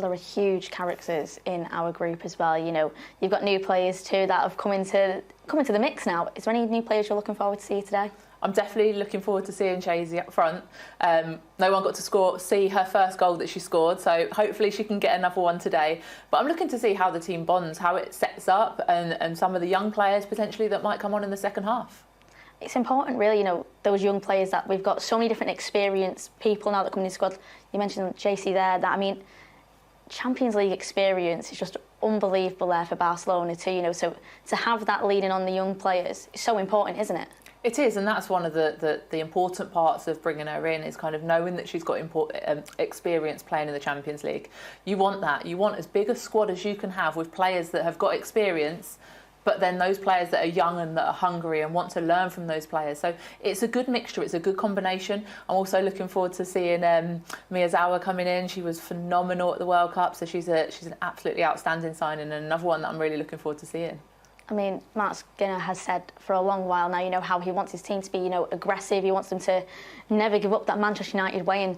Well, there are huge characters in our group as well. You know, you've got new players too that have come into the mix now. Is there any new players you're looking forward to see today? I'm definitely looking forward to seeing Chasey up front. No one got to see her first goal that she scored, so hopefully she can get another one today. But I'm looking to see how the team bonds, how it sets up, and some of the young players potentially that might come on in the second half. It's important, really, you know, those young players that we've got so many different experienced people now that come in the squad. You mentioned Chasey there. That, I mean, Champions League experience is just unbelievable there for Barcelona too, you know, so to have that leading on the young players is so important, isn't it? It is, and that's one of the important parts of bringing her in, is kind of knowing that she's got experience playing in the Champions League. You want that. You want as big a squad as you can have with players that have got experience, but then those players that are young and that are hungry and want to learn from those players. So it's a good mixture, it's a good combination. I'm also looking forward to seeing Miyazawa coming in. She was phenomenal at the World Cup, so she's an absolutely outstanding signing, and another one that I'm really looking forward to seeing. I mean, Mark Skinner has said for a long while now, you know, how he wants his team to be, you know, aggressive. He wants them to never give up that Manchester United way. And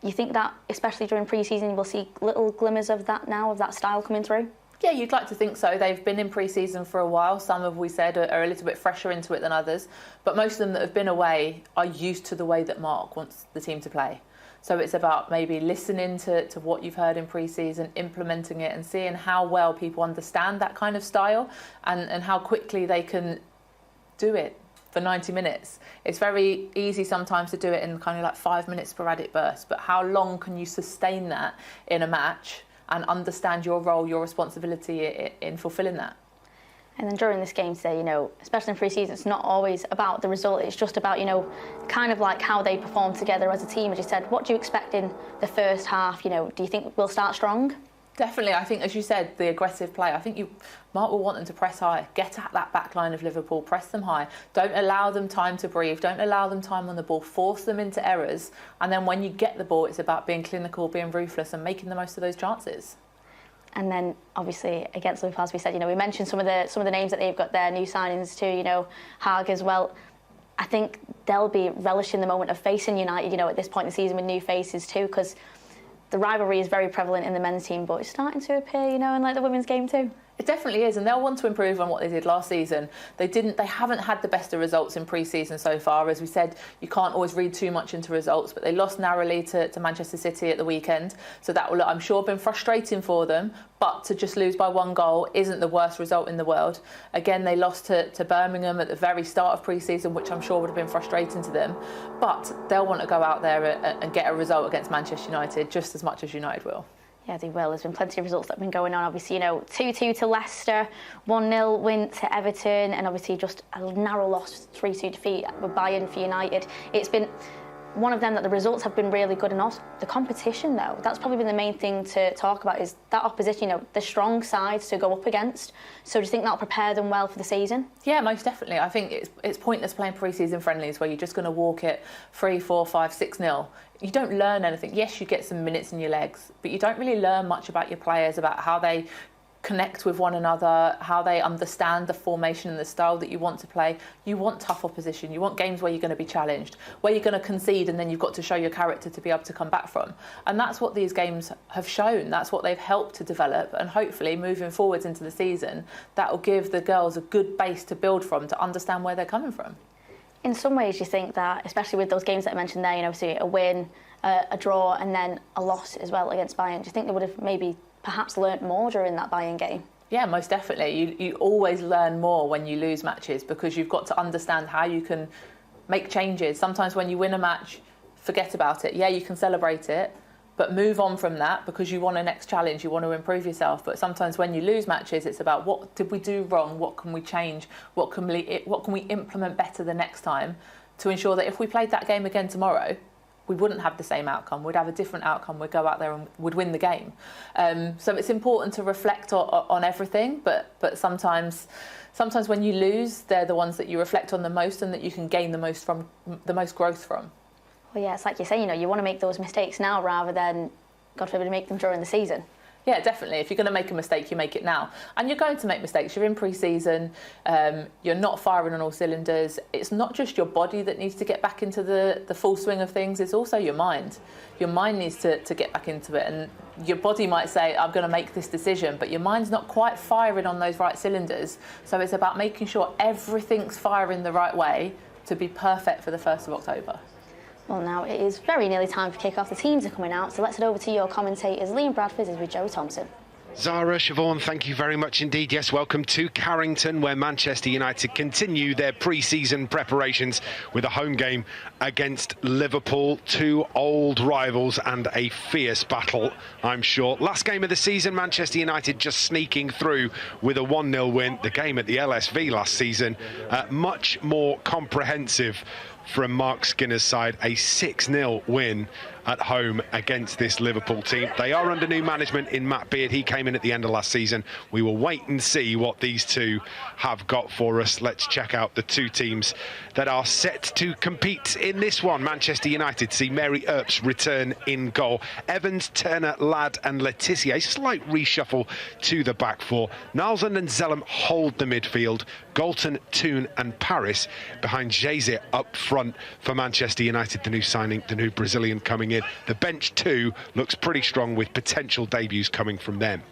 you think that, especially during pre-season, we'll see little glimmers of that now, of that style coming through? Yeah, you'd like to think so. They've been in pre-season for a while. Some, have we said, are a little bit fresher into it than others. But most of them that have been away are used to the way that Mark wants the team to play. So it's about maybe listening to what you've heard in pre-season, implementing it and seeing how well people understand that kind of style and how quickly they can do it for 90 minutes. It's very easy sometimes to do it in kind of like 5 minute sporadic bursts, but how long can you sustain that in a match and understand your role, your responsibility in fulfilling that? And then during this game today, you know, especially in pre-season, it's not always about the result. It's just about, you know, kind of like how they perform together as a team. As you said, what do you expect in the first half? You know, do you think we'll start strong? Definitely. I think, as you said, the aggressive play. I think Mark will want them to press high. Get at that back line of Liverpool. Press them high. Don't allow them time to breathe. Don't allow them time on the ball. Force them into errors. And then when you get the ball, it's about being clinical, being ruthless and making the most of those chances. And then, obviously, against Liverpool, as we said, you know, we mentioned some of the names that they've got there, new signings too, you know, Haag as well. I think they'll be relishing the moment of facing United, you know, at this point in the season with new faces too, because the rivalry is very prevalent in the men's team, but it's starting to appear, you know, in like the women's game too. It definitely is, and they'll want to improve on what they did last season. They haven't had the best of results in pre-season so far. As we said, you can't always read too much into results, but they lost narrowly to Manchester City at the weekend. So that will, I'm sure, have been frustrating for them. But to just lose by 1 goal isn't the worst result in the world. Again, they lost to Birmingham at the very start of pre-season, which I'm sure would have been frustrating to them. But they'll want to go out there and get a result against Manchester United just as much as United will. Yeah, they will. There's been plenty of results that have been going on. Obviously, you know, 2-2 to Leicester, 1-0 win to Everton, and obviously just a narrow loss, 3-2 defeat with Bayern for United. It's been one of them that the results have been really good, and also the competition, though. That's probably been the main thing to talk about, is that opposition, you know, the strong sides to go up against. So do you think that'll prepare them well for the season? Yeah, most definitely. I think it's pointless playing pre-season friendlies where you're just going to walk it 3, 4, 5, 6-0. You don't learn anything. Yes, you get some minutes in your legs, but you don't really learn much about your players, about how they connect with one another, how they understand the formation and the style that you want to play. You want tough opposition. You want games where you're going to be challenged, where you're going to concede and then you've got to show your character to be able to come back from. And that's what these games have shown. That's what they've helped to develop. And hopefully moving forwards into the season, that will give the girls a good base to build from, to understand where they're coming from. In some ways, you think that, especially with those games that I mentioned there, you know, obviously a win, a draw, and then a loss as well against Bayern, do you think they would have maybe perhaps learnt more during that Bayern game? Yeah, most definitely. You always learn more when you lose matches, because you've got to understand how you can make changes. Sometimes when you win a match, forget about it. Yeah, you can celebrate it, but move on from that, because you want a next challenge, you want to improve yourself. But sometimes when you lose matches, it's about what did we do wrong, what can we change, what can we implement better the next time, to ensure that if we played that game again tomorrow, we wouldn't have the same outcome. We'd have a different outcome. We'd go out there and would win the game. So it's important to reflect on everything, but sometimes when you lose, they're the ones that you reflect on the most and that you can gain the most growth from. Well, yeah, it's like you say, you know, you want to make those mistakes now rather than, God forbid, make them during the season. Yeah, definitely. If you're going to make a mistake, you make it now. And you're going to make mistakes. You're in pre-season. You're not firing on all cylinders. It's not just your body that needs to get back into the full swing of things. It's also your mind. Your mind needs to get back into it. And your body might say, I'm going to make this decision, but your mind's not quite firing on those right cylinders. So it's about making sure everything's firing the right way to be perfect for the 1st of October. Well, now it is very nearly time for kick-off. The teams are coming out, so let's head over to your commentators. Liam Bradford is with Joe Thompson. Zara, Siobhan, thank you very much indeed. Yes, welcome to Carrington, where Manchester United continue their pre-season preparations with a home game against Liverpool. 2 old rivals and a fierce battle, I'm sure. Last game of the season, Manchester United just sneaking through with a 1-0 win. The game at the LSV last season, much more comprehensive from Mark Skinner's side, a 6-0 win at home against this Liverpool team. They are under new management in Matt Beard. He came in at the end of last season. We will wait and see what these two have got for us. Let's check out the 2 teams that are set to compete in this one. Manchester United see Mary Earps return in goal. Evans, Turner, Ladd and Laetitia. A slight reshuffle to the back 4. Nalson and Zellum hold the midfield. Galton, Toon and Paris behind Jeze up front for Manchester United, the new signing, the new Brazilian coming in. The bench too looks pretty strong with potential debuts coming from them.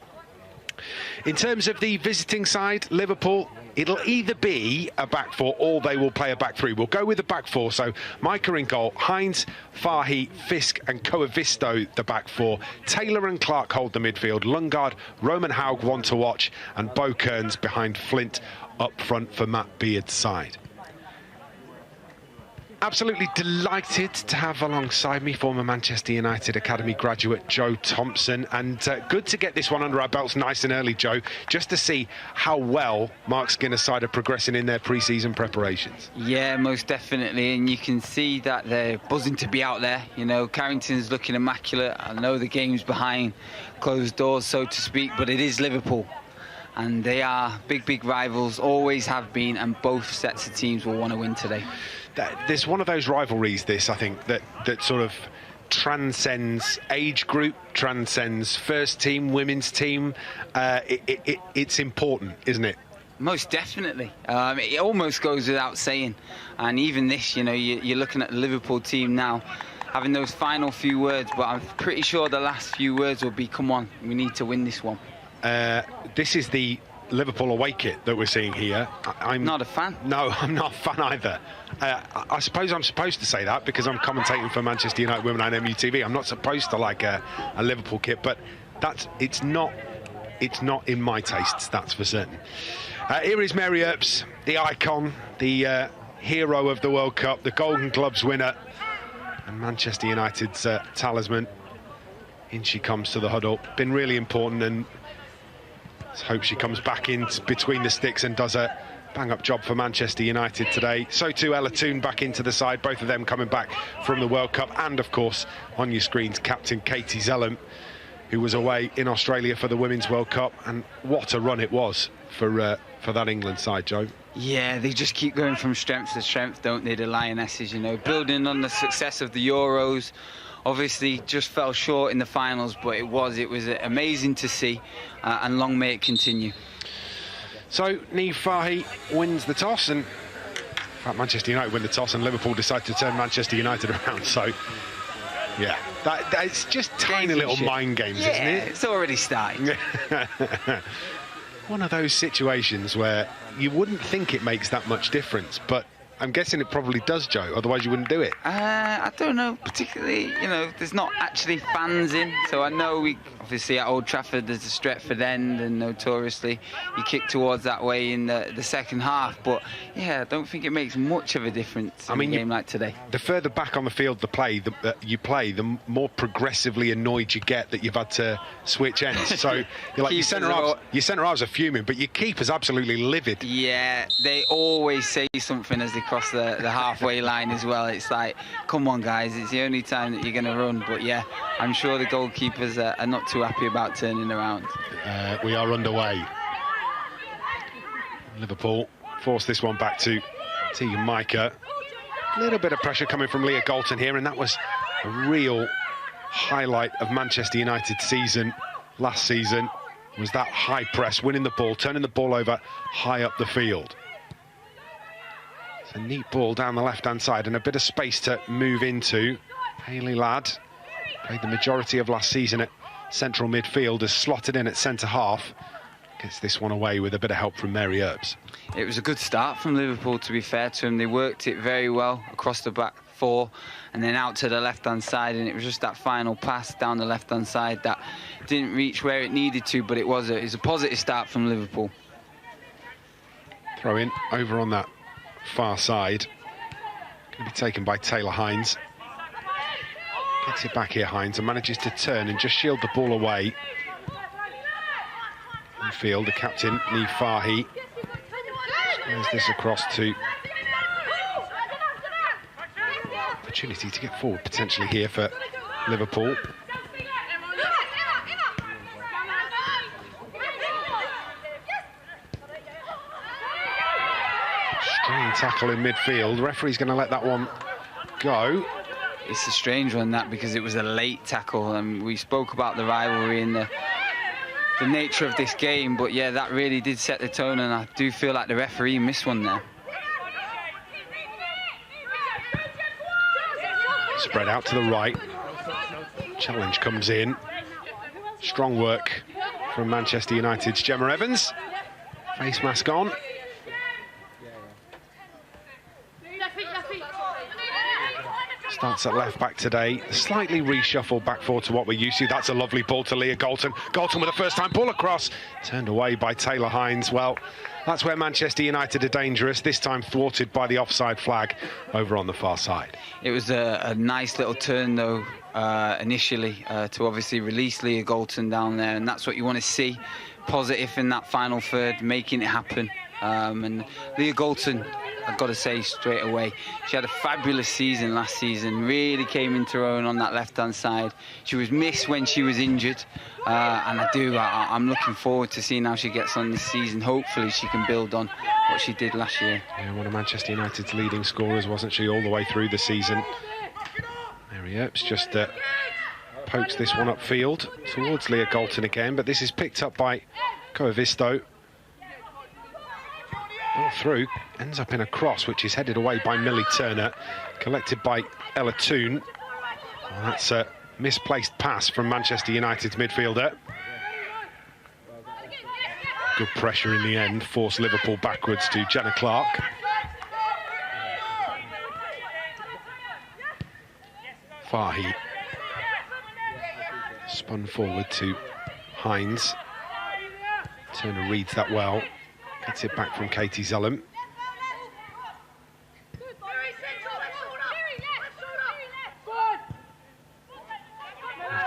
In terms of the visiting side, Liverpool, it'll either be a back 4 or they will play a back 3. We'll go with the back 4. So Micah in goal, Hines, Fahy, Fisk and Coavisto the back 4. Taylor and Clark hold the midfield. Lundgaard, Roman Haug one to watch and Bo Kearns behind Flint up front for Matt Beard's side. Absolutely delighted to have alongside me former Manchester United Academy graduate Joe Thompson, and good to get this one under our belts nice and early, Joe, just to see how well Mark Skinner's side are progressing in their pre-season preparations. Yeah, most definitely, and you can see that they're buzzing to be out there. You know, Carrington's looking immaculate. I know the game's behind closed doors, so to speak, but it is Liverpool. And they are big rivals, always have been, and both sets of teams will want to win today. There's one of those rivalries, this, I think, that sort of transcends age group, transcends first team, women's team. It's important, isn't it? Most definitely. It almost goes without saying. And even this, you know, you're looking at the Liverpool team now, having those final few words, but I'm pretty sure the last few words will be, come on, we need to win this one. This is the Liverpool away kit that we're seeing here. I'm not a fan. No, I'm not a fan either. I suppose I'm supposed to say that because I'm commentating for Manchester United Women and MUTV. I'm not supposed to like a Liverpool kit, but it's not in my tastes, that's for certain. Here is Mary Earps, the icon, the hero of the World Cup, the Golden Gloves winner, and Manchester United's talisman. In she comes to the huddle. Been really important, and let's hope she comes back in between the sticks and does a bang-up job for Manchester United today. So too Ella Toon back into the side, both of them coming back from the World Cup. And, of course, on your screens, Captain Katie Zellum, who was away in Australia for the Women's World Cup. And what a run it was for that England side, Joe. Yeah, they just keep going from strength to strength, don't they, the Lionesses, you know, building on the success of the Euros. Obviously just fell short in the finals, but it was amazing to see, and long may it continue. So Niamh Fahy wins the toss, and in fact, Manchester United win the toss and Liverpool decide to turn Manchester United around. So yeah, that's just tiny little mind games, isn't it? It's already started. One of those situations where you wouldn't think it makes that much difference, but I'm guessing it probably does, Joe, otherwise you wouldn't do it. I don't know, particularly, you know, there's not actually fans in, so I know obviously at Old Trafford there's a Stretford end, and notoriously you kick towards that way in the second half, but yeah, I don't think it makes much of a difference in a game like today. The further back on the field you play, the more progressively annoyed you get that you've had to switch ends. So you're like, your centre halves are fuming, but your keeper's absolutely livid. Yeah, they always say something as they cross the halfway line as well. It's like, come on guys, it's the only time that you're going to run. But yeah, I'm sure the goalkeepers are not too happy about turning around. We are underway. Liverpool force this one back to Tegan Micah. A little bit of pressure coming from Leah Galton here, and that was a real highlight of Manchester United's season. last season was that high press, winning the ball, turning the ball over high up the field. It's a neat ball down the left-hand side and a bit of space to move into. Hayley Ladd played the majority of last season at central midfield, has slotted in at centre-half. Gets this one away with a bit of help from Mary Earps. It was a good start from Liverpool, to be fair to them. They worked it very well across the back four and then out to the left-hand side, and it was just that final pass down the left-hand side that didn't reach where it needed to, but it was a positive start from Liverpool. Throw in over on that far side. Going to be taken by Taylor Hines. Gets it back here, Hines, and manages to turn and just shield the ball away. In field, the captain, Niamh Fahy. Squares this across to... opportunity to get forward potentially here for Liverpool. Strong tackle in midfield. The referee's going to let that one go. It's a strange one, that, because it was a late tackle, and we spoke about the rivalry and the nature of this game, but yeah, that really did set the tone, and I do feel like the referee missed one there. Spread out to the right. Challenge comes in. Strong work from Manchester United's Gemma Evans. Face mask on. Starts at left back today. Slightly reshuffled back forward to what we're used to. That's a lovely ball to Leah Galton. Galton with a first-time ball across. Turned away by Taylor Hines. Well, that's where Manchester United are dangerous. This time thwarted by the offside flag over on the far side. It was a nice little turn, though, initially, to obviously release Leah Galton down there. And that's what you want to see. Positive in that final third, making it happen. And Leah Galton, I've got to say straight away, she had a fabulous season last season, really came into her own on that left-hand side. She was missed when she was injured, and I'm looking forward to seeing how she gets on this season. Hopefully she can build on what she did last year. Yeah, one of Manchester United's leading scorers, wasn't she, all the way through the season. Mary Earps just pokes this one upfield towards Leah Galton again, but this is picked up by Coavisto. Ball through, ends up in a cross, which is headed away by Millie Turner, collected by Ella Toon. Well, that's a misplaced pass from Manchester United's midfielder. Good pressure in the end, forced Liverpool backwards to Jenna Clark. Fahy spun forward to Hines. Turner reads that well. Gets it back from Katie Zellum. Moved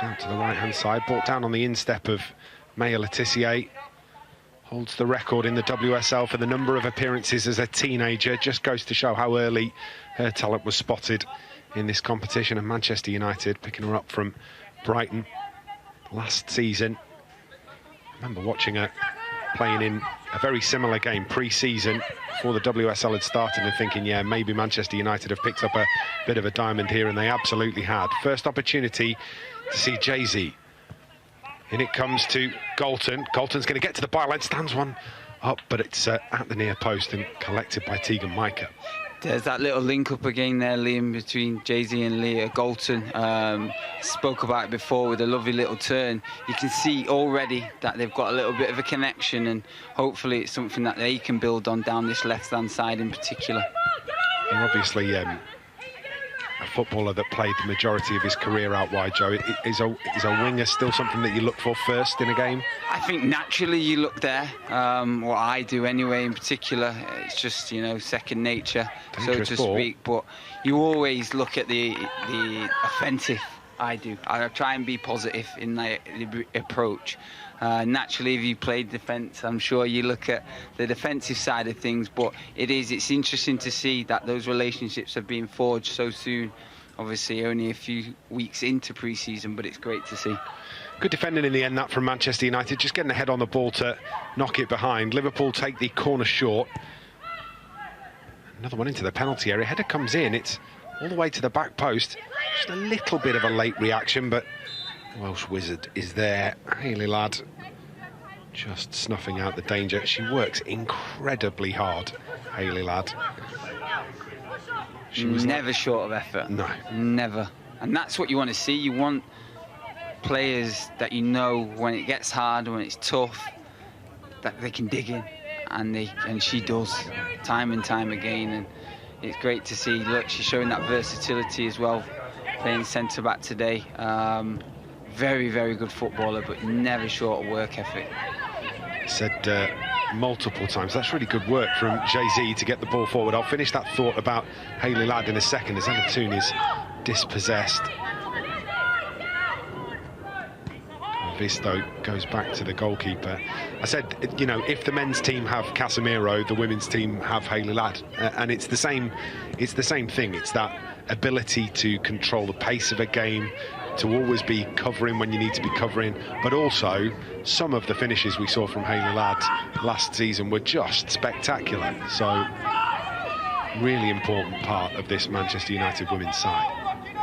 out to the right-hand side, brought down on the instep of Maya Letitia. Holds the record in the WSL for the number of appearances as a teenager. Just goes to show how early her talent was spotted in this competition. And Manchester United picking her up from Brighton last season. I remember watching her playing in a very similar game pre-season before the WSL had started and thinking, yeah, maybe Manchester United have picked up a bit of a diamond here, and they absolutely had. First opportunity to see Jay-Z. In it comes to Galton. Galton's going to get to the byline, stands one up, but it's at the near post and collected by Tegan Micah. There's that little link up again there, Liam, between Jay-Z and Leah Galton. Spoke about it before with a lovely little turn. You can see already that they've got a little bit of a connection, and hopefully it's something that they can build on down this left-hand side in particular. You're obviously a footballer that played the majority of his career out wide, Joe. Is a winger still something that you look for first in a game? I think naturally you look there. What I do anyway, in particular, it's just, you know, second nature, so to speak. But you always look at the offensive. I do. I try and be positive in the approach. Naturally, if you played defence, I'm sure you look at the defensive side of things, but it's interesting to see that those relationships are being forged so soon. Obviously, only a few weeks into pre-season, but it's great to see. Good defending in the end, that from Manchester United, just getting a head on the ball to knock it behind. Liverpool take the corner short. Another one into the penalty area. Header comes in, it's all the way to the back post. Just a little bit of a late reaction, but Welsh Wizard is there. Hayley Ladd just snuffing out the danger. She works incredibly hard, Hayley Ladd. She was never short of effort. No. Never. And that's what you want to see. You want players that you know when it gets hard, when it's tough, that they can dig in. And she does, time and time again. And it's great to see. Look, she's showing that versatility as well, playing centre-back today. Very, very good footballer, but never short of work ethic. Said multiple times, that's really good work from Jay-Z to get the ball forward. I'll finish that thought about Hayley Ladd in a second as Ella Toon is dispossessed. Visto goes back to the goalkeeper. I said, you know, if the men's team have Casemiro, the women's team have Hayley Ladd, and it's the same thing. It's that ability to control the pace of a game, to always be covering when you need to be covering, but also some of the finishes we saw from Hayley Ladd last season were just spectacular. So really important part of this Manchester United women's side.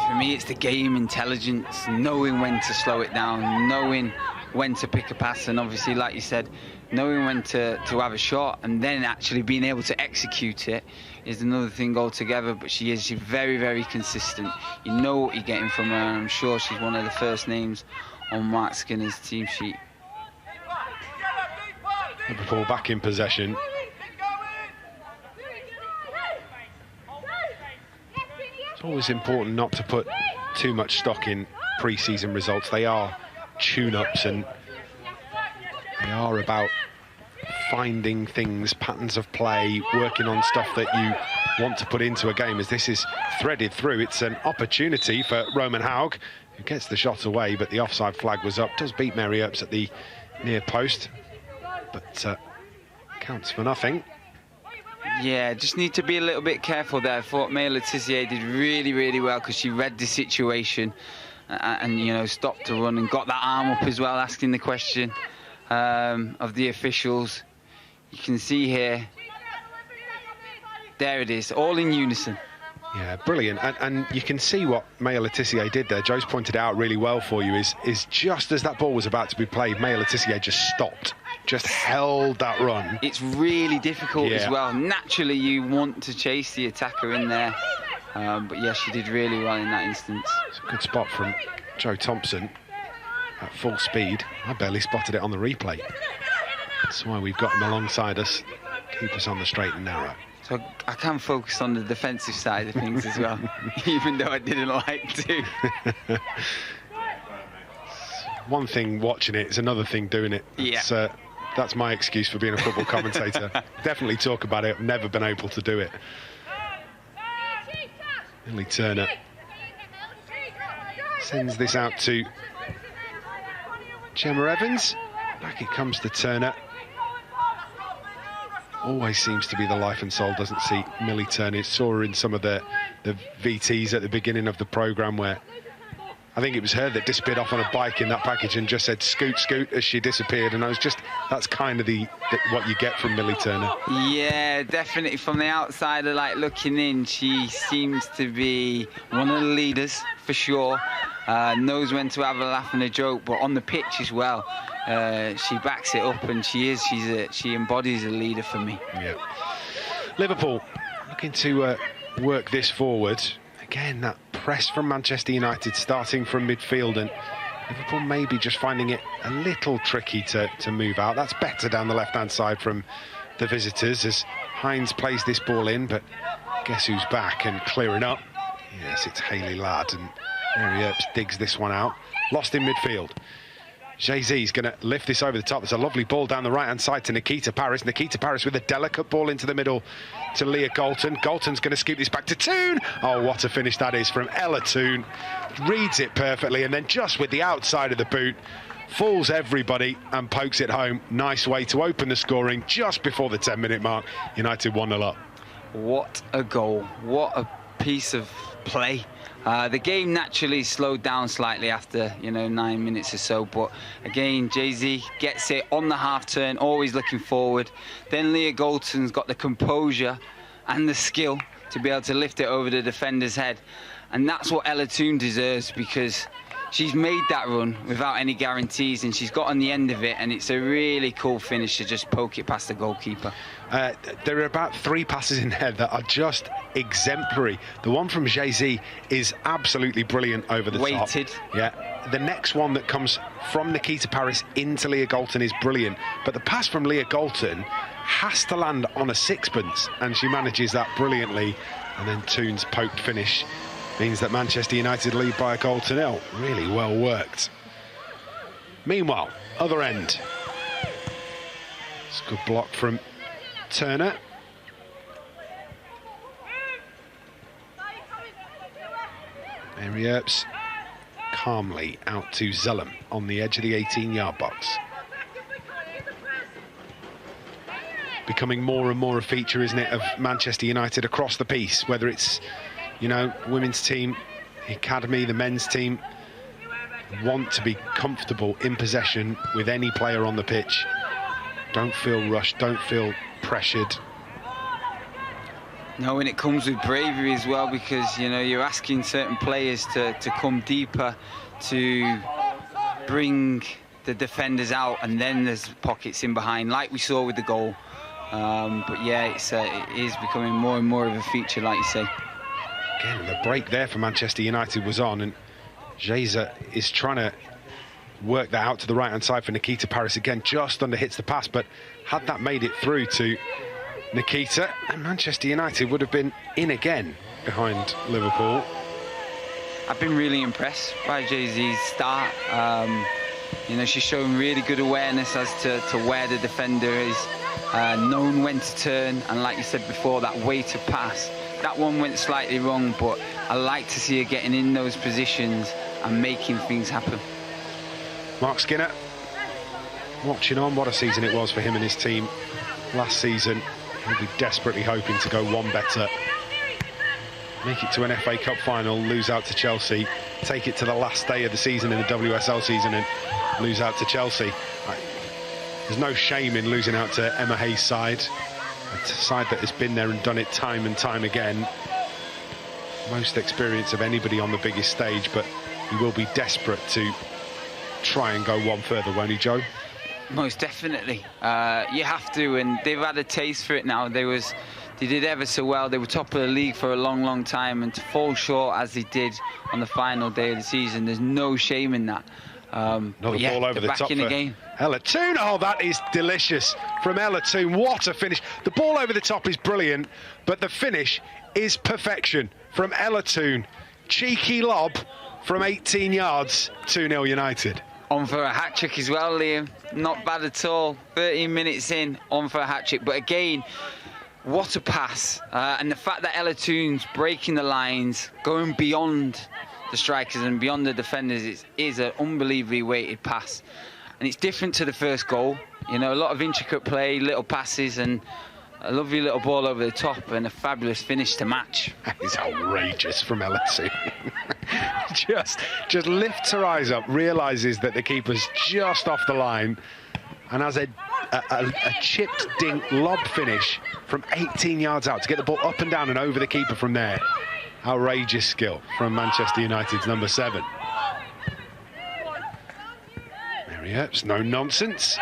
For me, it's the game intelligence, knowing when to slow it down, knowing when to pick a pass, and obviously, like you said, knowing when to have a shot, and then actually being able to execute it is another thing altogether. But she's very, very consistent. You know what you're getting from her, and I'm sure she's one of the first names on Mark Skinner's team sheet. Liverpool back in possession. It's always important not to put too much stock in pre-season results. They are tune-ups, and they are about finding things, patterns of play, working on stuff that you want to put into a game. As this is threaded through, it's an opportunity for Roman Haug, who gets the shot away, but the offside flag was up. Does beat Mary Earps at the near post, but counts for nothing. Yeah, just need to be a little bit careful there. I thought Maya Le Tissier did really, really well because she read the situation and, you know, stopped to run and got that arm up as well, asking the question of the officials. You can see here, there it is, all in unison. Yeah, brilliant. And you can see what Maya Le Tissier did there. Joe's pointed out really well for you is just as that ball was about to be played, Maya Le Tissier just stopped, just held that run. It's really difficult as well. Naturally, you want to chase the attacker in there. But yes, she did really well in that instance. It's a good spot from Joe Thompson at full speed. I barely spotted it on the replay. That's why we've got him alongside us, keep us on the straight and narrow. So I can focus on the defensive side of things as well, even though I didn't like to. One thing watching it, it's another thing doing it. Yeah. That's my excuse for being a football commentator. Definitely talk about it. I've never been able to do it. Lily Turner sends this out to Gemma Evans. Back it comes to Turner. Always seems to be the life and soul, doesn't see Millie Turner. Saw her in some of the VTs at the beginning of the programme where I think it was her that disappeared off on a bike in that package and just said scoot, scoot as she disappeared. And I was just, that's kind of what you get from Millie Turner. Yeah, definitely from the outsider, like looking in, she seems to be one of the leaders for sure. Knows when to have a laugh and a joke, but on the pitch as well. She backs it up, and she embodies a leader for me. Yeah. Liverpool looking to work this forward. Again, that press from Manchester United starting from midfield, and Liverpool maybe just finding it a little tricky to move out. That's better down the left-hand side from the visitors as Hines plays this ball in, but guess who's back and clearing up? Yes, it's Hayley Ladd, and Mary Earps digs this one out. Lost in midfield. Jay-Z's going to lift this over the top. There's a lovely ball down the right-hand side to Nikita Parris. Nikita Parris with a delicate ball into the middle to Leah Galton. Galton's going to scoop this back to Toon. Oh, what a finish that is from Ella Toon. Reads it perfectly, and then just with the outside of the boot, fools everybody and pokes it home. Nice way to open the scoring just before the 10-minute mark. United 1-0 up. What a goal. What a piece of play. The game naturally slowed down slightly after, 9 minutes or so. But again, Jay-Z gets it on the half turn, always looking forward. Then Leah Galton's got the composure and the skill to be able to lift it over the defender's head. And that's what Ella Toon deserves, because she's made that run without any guarantees, and she's got on the end of it, and it's a really cool finish to just poke it past the goalkeeper. There are about 3 passes in there that are just exemplary. The one from Jay-Z is absolutely brilliant over the top. Weighted. Yeah. The next one that comes from Nikita Parris into Leah Galton is brilliant, but the pass from Leah Galton has to land on a sixpence, and she manages that brilliantly. And then Toon's poked finish means that Manchester United lead by a goal to nil. Really well worked. Meanwhile, other end. It's a good block from Turner. Mary Earps calmly out to Zellum on the edge of the 18-yard box. Becoming more and more a feature, isn't it, of Manchester United across the piece, whether it's, you know, women's team, the academy, the men's team, want to be comfortable in possession with any player on the pitch. Don't feel rushed, don't feel pressured. No, and it comes with bravery as well, because, you know, you're asking certain players to come deeper, to bring the defenders out, and then there's pockets in behind, like we saw with the goal. But yeah, it is becoming more and more of a feature, like you say. Again, the break there for Manchester United was on, and Jeza is trying to work that out to the right-hand side for Nikita Parris. Again, just under hits the pass, but had that made it through to Nikita, and Manchester United would have been in again behind Liverpool. I've been really impressed by Jay-Z's start. You know, she's shown really good awareness as to where the defender is, known when to turn, and like you said before, that way to pass. That one went slightly wrong, but I like to see her getting in those positions and making things happen. Mark Skinner watching on. What a season it was for him and his team last season. He'll be desperately hoping to go one better, make it to an FA Cup final, lose out to Chelsea, take it to the last day of the season in the WSL season and lose out to Chelsea. There's no shame in losing out to Emma Hayes' side, a side that has been there and done it time and time again. Most experience of anybody on the biggest stage, but he will be desperate to try and go one further, won't he, Joe? Most definitely. You have to, and they've had a taste for it now. They did ever so well. They were top of the league for a long, long time, and to fall short as they did on the final day of the season, there's no shame in that. Another ball over the top for Ella Toon. Oh, that is delicious from Ella Toon. What a finish. The ball over the top is brilliant, but the finish is perfection from Ella Toon. Cheeky lob from 18 yards, 2-0 United. On for a hat-trick as well, Liam. Not bad at all. 13 minutes in, on for a hat-trick. But again, what a pass. And the fact that Ella Toon's breaking the lines, going beyond the strikers and beyond the defenders, is an unbelievably weighted pass. And it's different to the first goal. You know, a lot of intricate play, little passes, and a lovely little ball over the top, and a fabulous finish to match. That is outrageous from Ella Toon. just lifts her eyes up, realises that the keeper's just off the line, and has a chipped dink lob finish from 18 yards out to get the ball up and down and over the keeper from there. Outrageous skill from Manchester United's number 7. Mary Earps, no nonsense.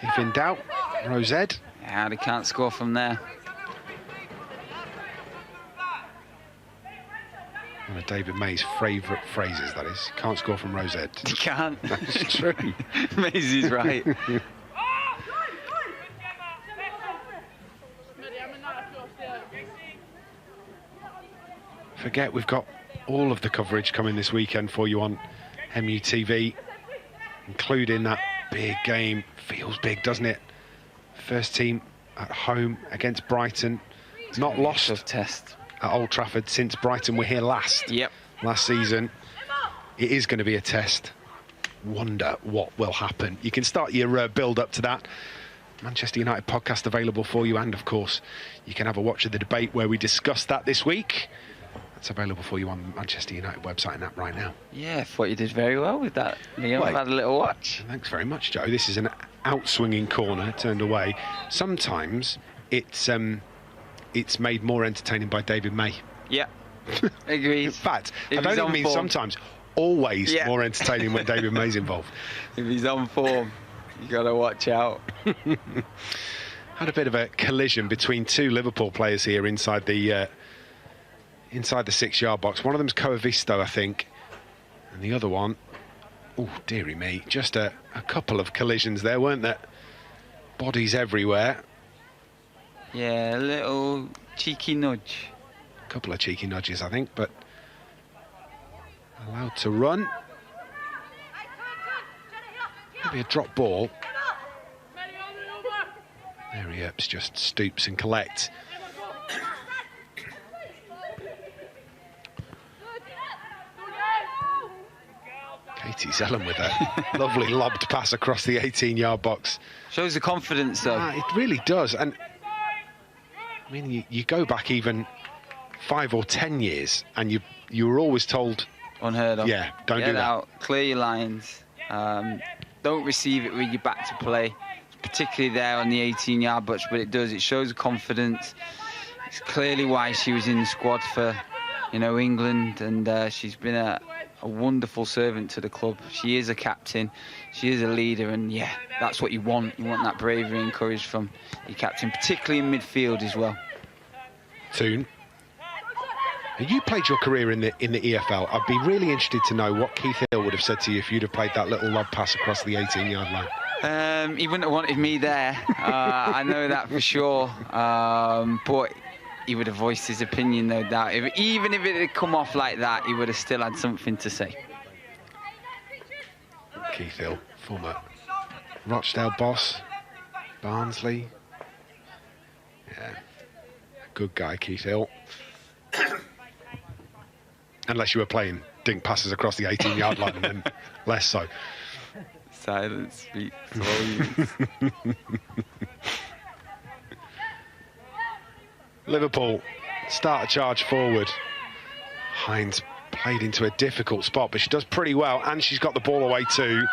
If in doubt, Rosed. Yeah, they can't score from there. One of David May's favourite phrases, that is. Can't score from Rosed. You can't. That's true. Maisie's right. Forget we've got all of the coverage coming this weekend for you on MUTV, including that big game. Feels big, doesn't it? First team at home against Brighton. Not lost test at Old Trafford since Brighton were here last season. It is going to be a test. Wonder what will happen. You can start your build up to that. Manchester United podcast available for you, and of course you can have a watch of the debate where we discussed that this week. That's available for you on the Manchester United website and app right now. Yeah, I thought you did very well with that, Liam. I've had a little watch. Thanks very much, Joe. This is an outswinging corner turned away. Sometimes it's made more entertaining by David May. Yeah, agreed. In fact, I don't even mean sometimes. always more entertaining when David May's involved. If he's on form, you got to watch out. Had a bit of a collision between two Liverpool players here inside the 6-yard box. One of them's Coavisto, I think, and the other one, oh dearie me, just a couple of collisions there, weren't there? Bodies everywhere. Yeah, a little cheeky nudge. A couple of cheeky nudges, I think, but allowed to run. Maybe a drop ball. There he is, just stoops and collects. Katie Zellum with a lovely lobbed pass across the 18-yard box. Shows the confidence, though. It really does. And I mean, you go back even 5 or 10 years, and you were always told, unheard of. Yeah, don't do Get that. out, clear your lines. Don't receive it with your back to play, particularly there on the 18-yard box. But it does. It shows confidence. It's clearly why she was in the squad for, England, and she's been a wonderful servant to the club. She is a captain, she is a leader, and yeah, that's what you want. You want that bravery and courage from your captain, particularly in midfield as well. Toon, you played your career in the EFL. I'd be really interested to know what Keith Hill would have said to you if you'd have played that little lob pass across the 18-yard line. He wouldn't have wanted me there. I know that for sure. But he would have voiced his opinion, no doubt. Even if it had come off like that, he would have still had something to say. Keith Hill, former Rochdale boss, Barnsley. Yeah, good guy, Keith Hill. Unless you were playing dink passes across the 18-yard line, and then less so. Silence speaks volumes. Liverpool start a charge forward. Hines played into a difficult spot, but she does pretty well, and she's got the ball away too.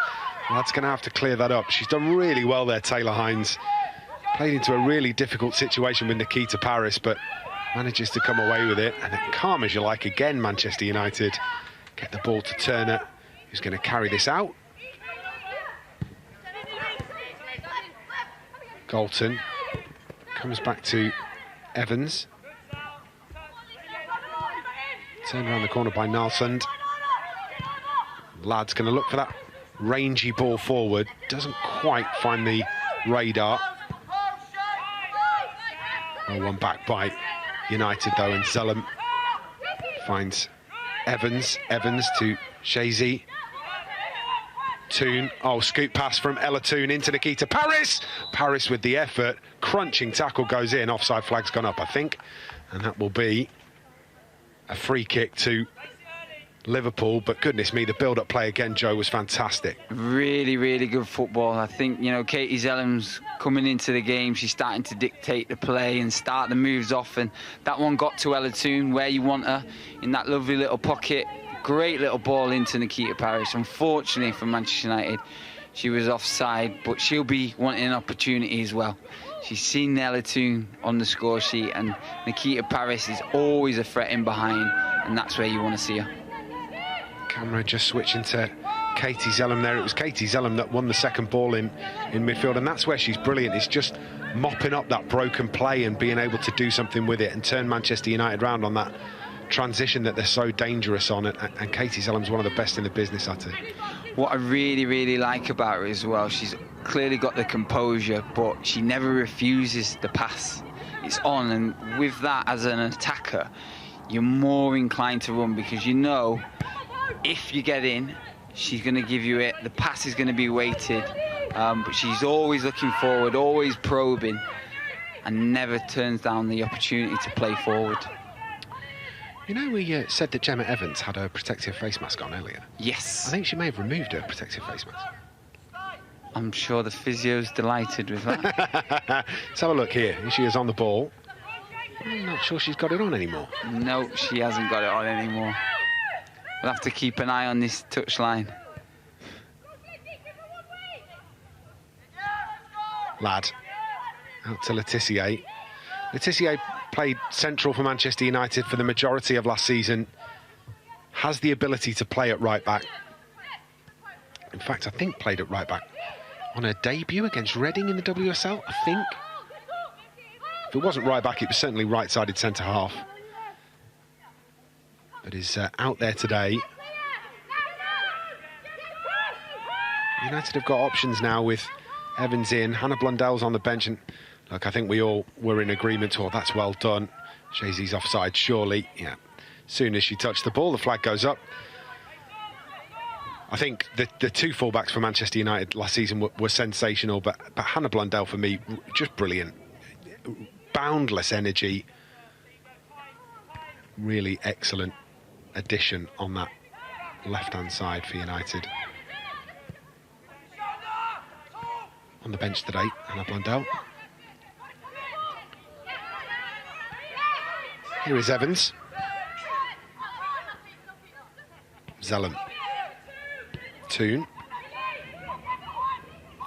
Well, that's going to have to clear that up. She's done really well there, Taylor Hines. Played into a really difficult situation with Nikita Paris, but manages to come away with it. And then calm as you like again, Manchester United. Get the ball to Turner, who's going to carry this out. Galton comes back to Evans. Turned around the corner by Nalsund. Lad's going to look for that rangy ball forward. Doesn't quite find the radar. Well, one back by United though, and Zellum finds Evans. Evans to Shazy. Toon. Oh, scoop pass from Ella Toon into Nikita Paris. Paris with the effort. Crunching tackle goes in. Offside flag's gone up, I think. And that will be a free kick to Liverpool. But goodness me, the build-up play again, Joe, was fantastic. Really, really good football. I think, Katie Zellum's coming into the game. She's starting to dictate the play and start the moves off. And that one got to Ella Toon where you want her, in that lovely little pocket. Great little ball into Nikita Paris. Unfortunately for Manchester United, she was offside, but she'll be wanting an opportunity as well. She's seen Ella Toon on the score sheet, and Nikita Paris is always a threat in behind, and that's where you want to see her. Camera just switching to Katie Zellum there. It was Katie Zellum that won the second ball in midfield, and that's where she's brilliant. It's just mopping up that broken play and being able to do something with it and turn Manchester United round on that transition that they're so dangerous on, and Katie Zellum's one of the best in the business, I think. What I really, really like about her as well, she's clearly got the composure, but she never refuses the pass. It's on, and with that as an attacker, you're more inclined to run, because if you get in, she's going to give you it. The pass is going to be weighted, but she's always looking forward, always probing, and never turns down the opportunity to play forward. We said that Gemma Evans had a protective face mask on earlier. Yes. I think she may have removed her protective face mask. I'm sure the physio's delighted with that. Let's have a look here. Here she is on the ball. I'm not sure she's got it on anymore. No, she hasn't got it on anymore. We'll have to keep an eye on this touchline. Lad. Out to Letitia. Letitia played central for Manchester United for the majority of last season. has the ability to play at right back. In fact, I think played at right back on her debut against Reading in the WSL, I think. If it wasn't right back, it was certainly right-sided centre-half. But is out there today. United have got options now with Evans in, Hannah Blundell's on the bench, and look, I think we all were in agreement. Oh, that's well done. Jay-Z's offside, surely. Yeah. As soon as she touched the ball, the flag goes up. I think the two fullbacks for Manchester United last season were sensational, but Hannah Blundell, for me, just brilliant. Boundless energy. Really excellent addition on that left-hand side for United. On the bench today, Hannah Blundell. Here is Evans. Zellum. Toon.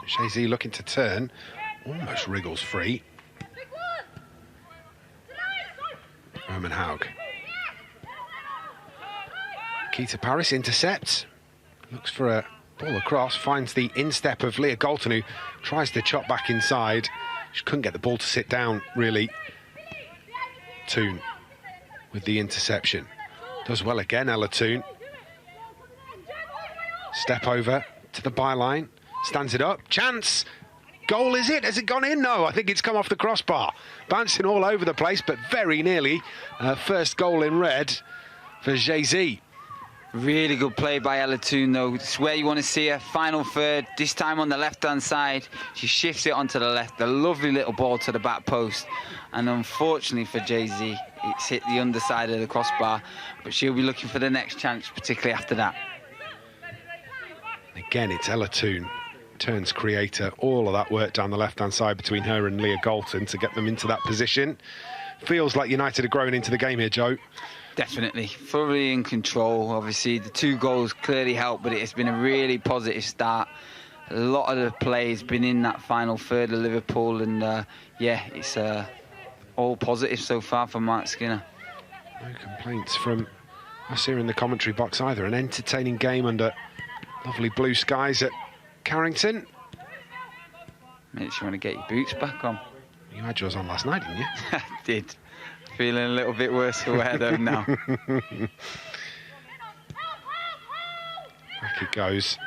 Jay-Z looking to turn. Almost wriggles free. Roman Haug. Keita Paris intercepts. Looks for a ball across. Finds the instep of Leah Galton, who tries to chop back inside. She couldn't get the ball to sit down, really. Toon with the interception. Does well again, Ella Toon. Step over to the byline. Stands it up. Chance. Goal, is it? Has it gone in? No, I think it's come off the crossbar. Bouncing all over the place, but very nearly. First goal in red for Jay-Z. Really good play by Ella Toon, though. It's where you want to see her. Final third, this time on the left-hand side. She shifts it onto the left. A lovely little ball to the back post. And unfortunately for Jay-Z, it's hit the underside of the crossbar. But she'll be looking for the next chance, particularly after that. Again, it's Ella Toon, turns creator. All of that work down the left-hand side between her and Leah Galton to get them into that position. Feels like United are growing into the game here, Joe. Definitely, thoroughly in control. Obviously, the 2 goals clearly helped, but it's been a really positive start. A lot of the play has been in that final third of Liverpool, and yeah, it's all positive so far for Mark Skinner. No complaints from us here in the commentary box either. An entertaining game under lovely blue skies at Carrington. Makes you want to get your boots back on. You had yours on last night, didn't you? I did. Feeling a little bit worse for wear though now. Back it goes.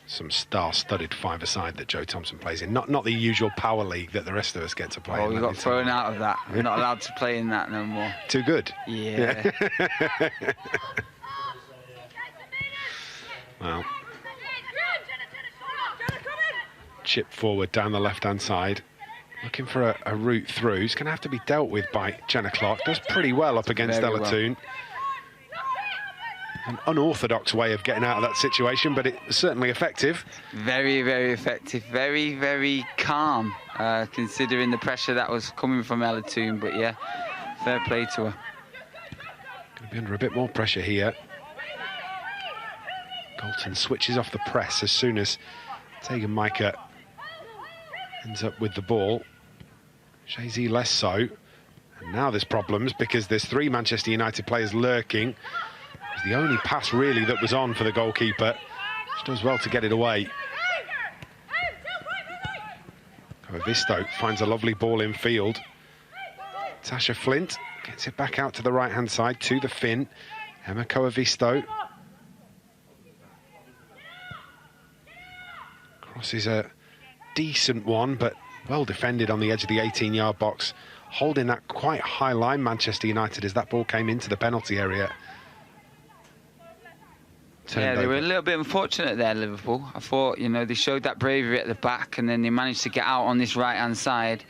Some star-studded five-a-side that Joe Thompson plays in. Not the usual power league that the rest of us get to play in. Oh, we got thrown out of that. We're not allowed to play in that no more. Too good? Yeah. Well. Chip forward down the left-hand side. Looking for a route through. He's going to have to be dealt with by Jenna Clark. Does pretty well up against Ella Toon. An unorthodox way of getting out of that situation, but it's certainly effective. Very, very effective. Very, very calm, considering the pressure that was coming from Ella Toon. But yeah, fair play to her. Going to be under a bit more pressure here. Galton switches off the press as soon as Tegan Micah ends up with the ball. Jay-Z less so. And now there's problems because there's 3 Manchester United players lurking. It's the only pass really that was on for the goalkeeper. She does well to get it away. Visto finds a lovely ball in field. Tasha Flint gets it back out to the right-hand side to the Finn. Emma Coavisto. Crosses a decent one, but well defended on the edge of the 18-yard box. Holding that quite high line, Manchester United, as that ball came into the penalty area. Yeah, they were a little bit unfortunate there, Liverpool. I thought, you know, they showed that bravery at the back and then they managed to get out on this right-hand side.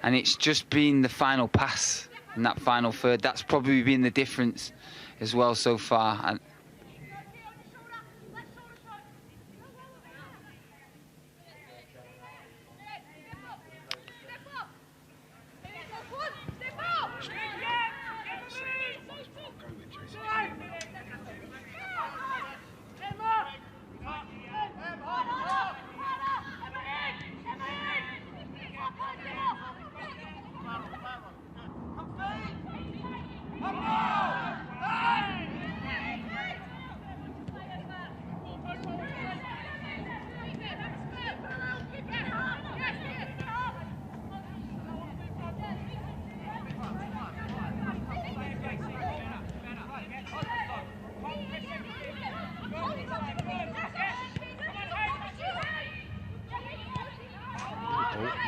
And it's just been the final pass in that final third. That's probably been the difference as well so far. And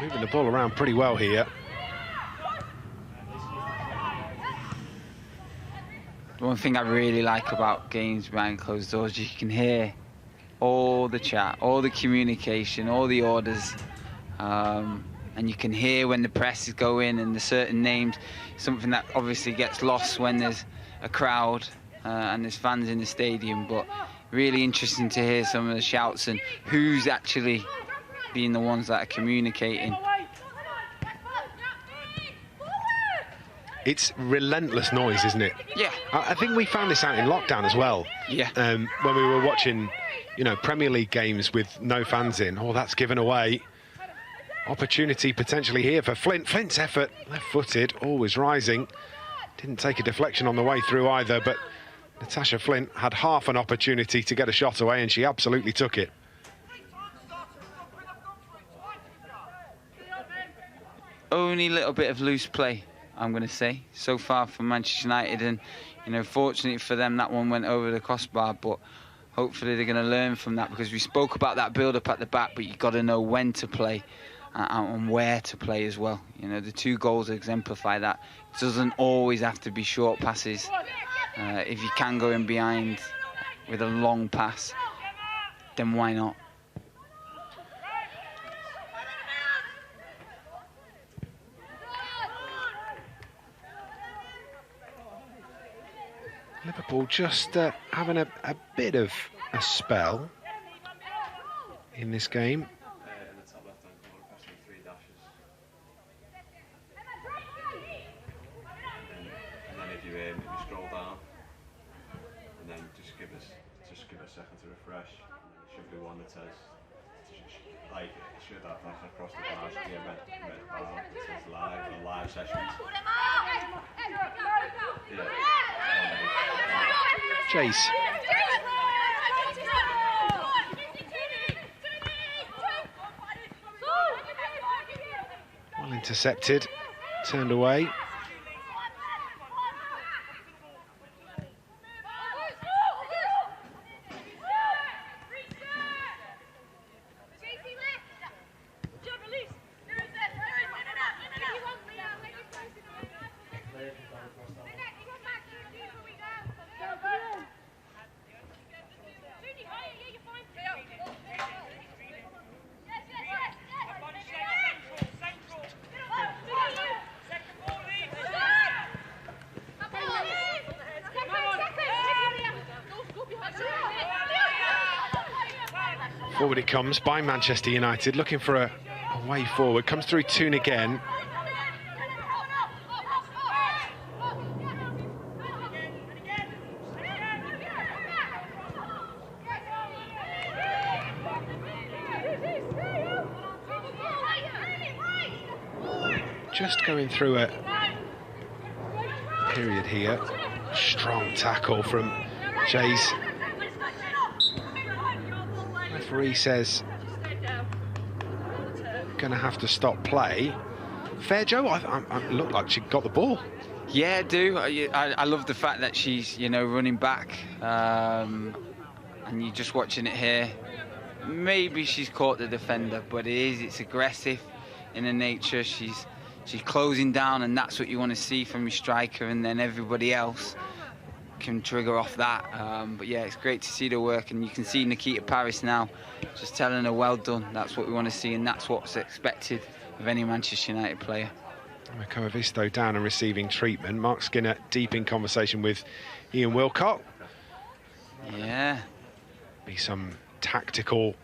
moving the ball around pretty well here. The one thing I really like about games behind closed doors, you can hear all the chat, all the communication, all the orders, and you can hear when the press is going and the certain names, something that obviously gets lost when there's a crowd and there's fans in the stadium, but really interesting to hear some of the shouts and who's actually being the ones that are communicating. It's relentless noise, isn't it? Yeah. I think we found this out in lockdown as well. Yeah. When we were watching, you know, Premier League games with no fans in. Oh, that's given away. Opportunity potentially here for Flint. Flint's effort, left-footed, always rising. Didn't take a deflection on the way through either, but Natasha Flint had half an opportunity to get a shot away, and she absolutely took it. Only a little bit of loose play, I'm going to say, so far from Manchester United, and you know, fortunately for them, that one went over the crossbar, but hopefully they're going to learn from that, because we spoke about that build-up at the back, but you've got to know when to play and where to play as well. You know, the 2 goals exemplify that. It doesn't always have to be short passes. If you can go in behind with a long pass, then why not? Liverpool just having a bit of a spell in this game. In the top left-hand corner, passing 3 dashes. And then if you scroll down, and then just give us a second to refresh. And then there should be one that says, like, it should have like across the bar, should be a red bar that says live sessions. Yeah. Chase. Well intercepted, turned away. Forward it comes by Manchester United, looking for a way forward. Comes through Toon again. Just going through a period here. Strong tackle from Chase. Referee says going to have to stop play. Fair, Joe? I looked like she got the ball. Yeah, I do. I love the fact that she's, you know, running back, and you're just watching it here. Maybe she's caught the defender, but it's aggressive in her nature. She's closing down, and that's what you want to see from your striker, and then everybody else can trigger off that. But yeah, it's great to see the work, and you can see Nikita Paris now just telling her well done. That's what we want to see, and that's what's expected of any Manchester United player. Makoa Visto down and receiving treatment. Mark Skinner deep in conversation with Ian Wilcott. Yeah. Be some tactical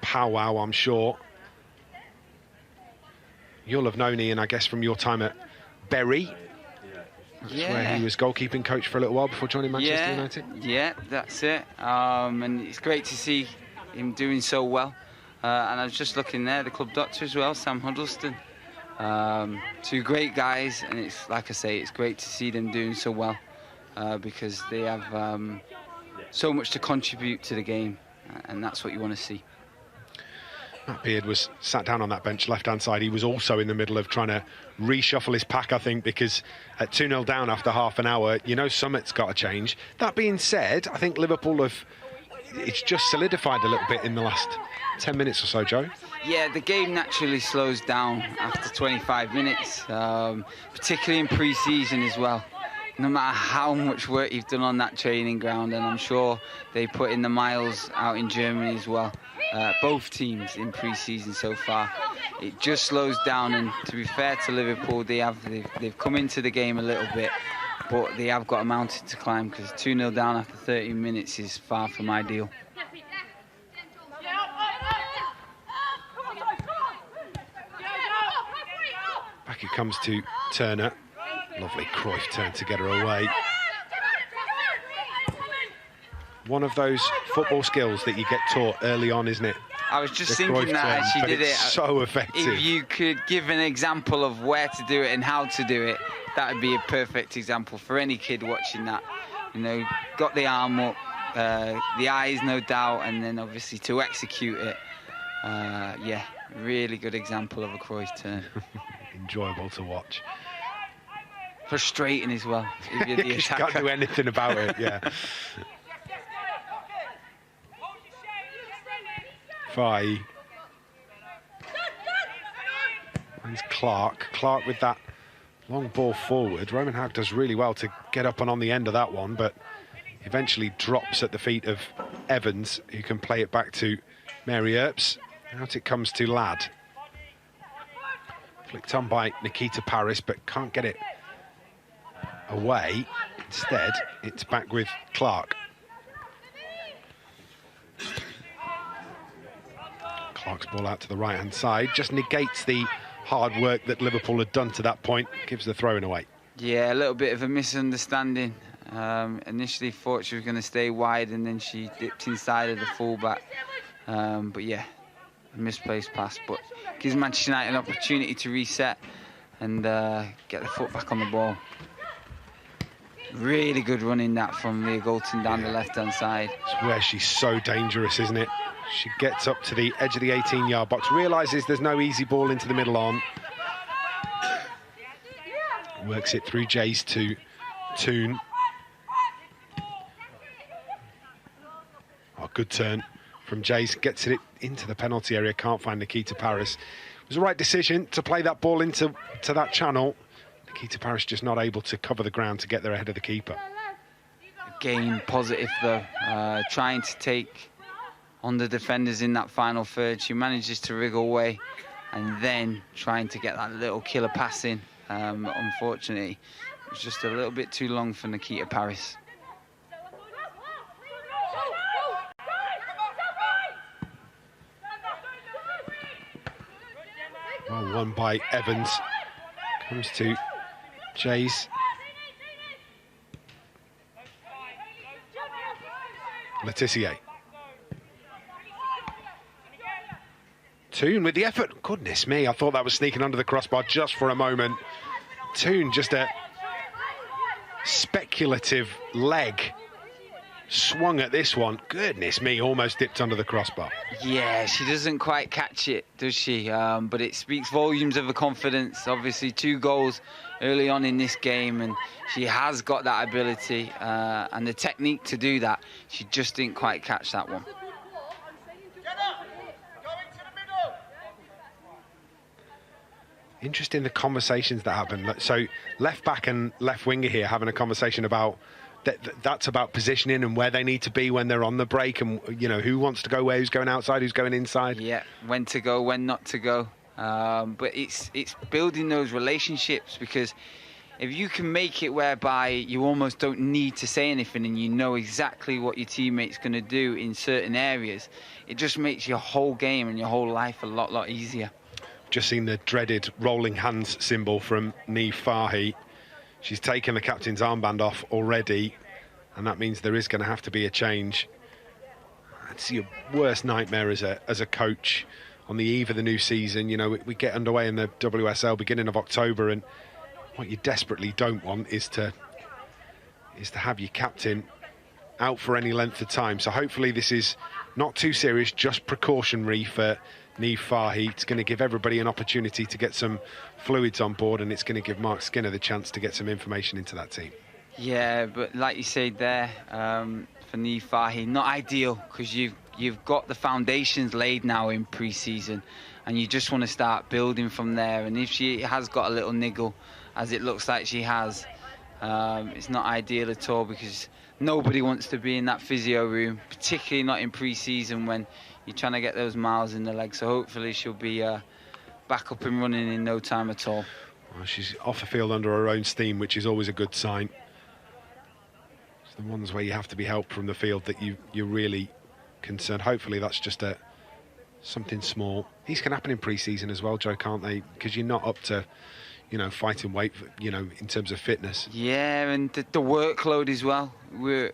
powwow, I'm sure. You'll have known Ian, I guess, from your time at Bury. That's where he was goalkeeping coach for a little while before joining Manchester United. Yeah, that's it. And it's great to see him doing so well. And I was just looking there, the club doctor as well, Sam Huddleston. 2 great guys, and it's like I say, it's great to see them doing so well because they have so much to contribute to the game, and that's what you want to see. Matt Beard was sat down on that bench left-hand side. He was also in the middle of trying to reshuffle his pack, I think, because at 2-0 down after half an hour, you know something's got to change. That being said, I think Liverpool it's just solidified a little bit in the last 10 minutes or so, Joe. Yeah, the game naturally slows down after 25 minutes, particularly in pre-season as well. No matter how much work you've done on that training ground, and I'm sure they put in the miles out in Germany as well, both teams in pre-season so far, it just slows down. And to be fair to Liverpool, they've come into the game a little bit, but they have got a mountain to climb, because 2-0 down after 30 minutes is far from ideal. Back it comes to Turner. Lovely Cruyff turn to get her away. One of those football skills that you get taught early on, isn't it? I was just The thinking Cruyff that as turn, she but did it's it. so effective. If you could give an example of where to do it and how to do it, that would be a perfect example for any kid watching that. You know, got the arm up, the eyes, no doubt, and then obviously to execute it. Yeah, really good example of a Cruyff turn. Enjoyable to watch. Frustrating as well. If you're the You attacker. can't do anything about it, yeah. Fahey. And Clark. Clark with that long ball forward. Roman Haug does really well to get up and on the end of that one, but eventually drops at the feet of Evans, who can play it back to Mary Earps. Out it comes to Ladd. Flicked on by Nikita Paris, but can't get it away. Instead, it's back with Clark. Clark's ball out to the right-hand side. Just negates the hard work that Liverpool had done to that point. Gives the throw-in away. Yeah, a little bit of a misunderstanding. Initially thought she was going to stay wide, and then she dipped inside of the fullback. But yeah, a misplaced pass. But gives Manchester United an opportunity to reset and get the foot back on the ball. Really good running that from Leah Golton down the left-hand side. It's where she's so dangerous, isn't it? She gets up to the edge of the 18-yard box, realises there's no easy ball into the middle on. Works it through Jace to Toon. Oh, good turn from Jace. Gets it into the penalty area. Can't find Nikita Paris. It was the right decision to play that ball into that channel. Nikita Paris just not able to cover the ground to get there ahead of the keeper. Again, positive though. Trying to take on the defenders in that final third. She manages to wriggle away and then trying to get that little killer pass in. Unfortunately, it was just a little bit too long for Nikita Paris. Well won by Evans. Comes to Jace. Letitia. Toon with the effort. Goodness me, I thought that was sneaking under the crossbar just for a moment. Toon, just a speculative leg. Swung at this one. Goodness me, almost dipped under the crossbar. Yeah, she doesn't quite catch it, does she? But it speaks volumes of her confidence. Obviously, 2 goals early on in this game, and she has got that ability and the technique to do that. She just didn't quite catch that one. Interesting the conversations that happen. So left back and left winger here having a conversation about that's about positioning and where they need to be when they're on the break, and you know who wants to go where, who's going outside, who's going inside. Yeah, when to go, when not to go. But it's building those relationships, because if you can make it whereby you almost don't need to say anything and you know exactly what your teammate's going to do in certain areas, it just makes your whole game and your whole life a lot easier. Just seen the dreaded rolling hands symbol from Niamh Fahey. She's taken the captain's armband off already, and that means there is going to have to be a change. It's your worst nightmare as a coach on the eve of the new season. You know, we get underway in the WSL beginning of October, and what you desperately don't want is to have your captain out for any length of time. So hopefully this is not too serious, just precautionary for Niamh Fahey. It's going to give everybody an opportunity to get some fluids on board, and it's going to give Mark Skinner the chance to get some information into that team. Yeah, but like you said there, for Niamh Fahey, not ideal, because you've you've got the foundations laid now in pre-season, and you just want to start building from there. And if she has got a little niggle, as it looks like she has, it's not ideal at all, because nobody wants to be in that physio room, particularly not in pre-season when you're trying to get those miles in the legs. So hopefully she'll be back up and running in no time at all. Well, she's off the field under her own steam, which is always a good sign. It's the ones where you have to be helped from the field that you're really concerned. Hopefully that's just something small. These can happen in pre-season as well, Joe, can't they? Because you're not up to, you know, fighting weight, you know, in terms of fitness. Yeah, and the workload as well. We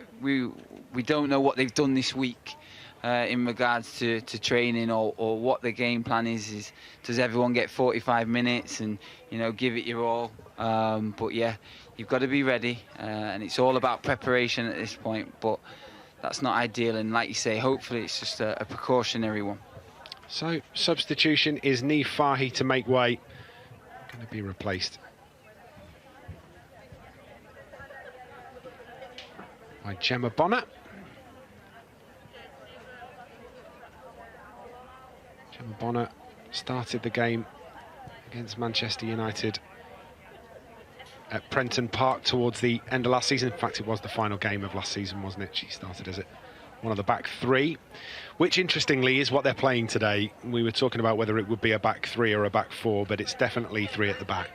don't know what they've done this week in regards to training, or what the game plan is. Does everyone get 45 minutes and, you know, give it your all? But yeah, you've got to be ready, and it's all about preparation at this point. But that's not ideal, and like you say, hopefully it's just a precautionary one. So substitution is Neve Fahy to make way. Going to be replaced by Gemma Bonner. Gemma Bonner started the game against Manchester United at Prenton Park towards the end of last season. In fact, it was the final game of last season, wasn't it? She started as one of the back three, which interestingly is what they're playing today. We were talking about whether it would be a back three or a back four, but it's definitely three at the back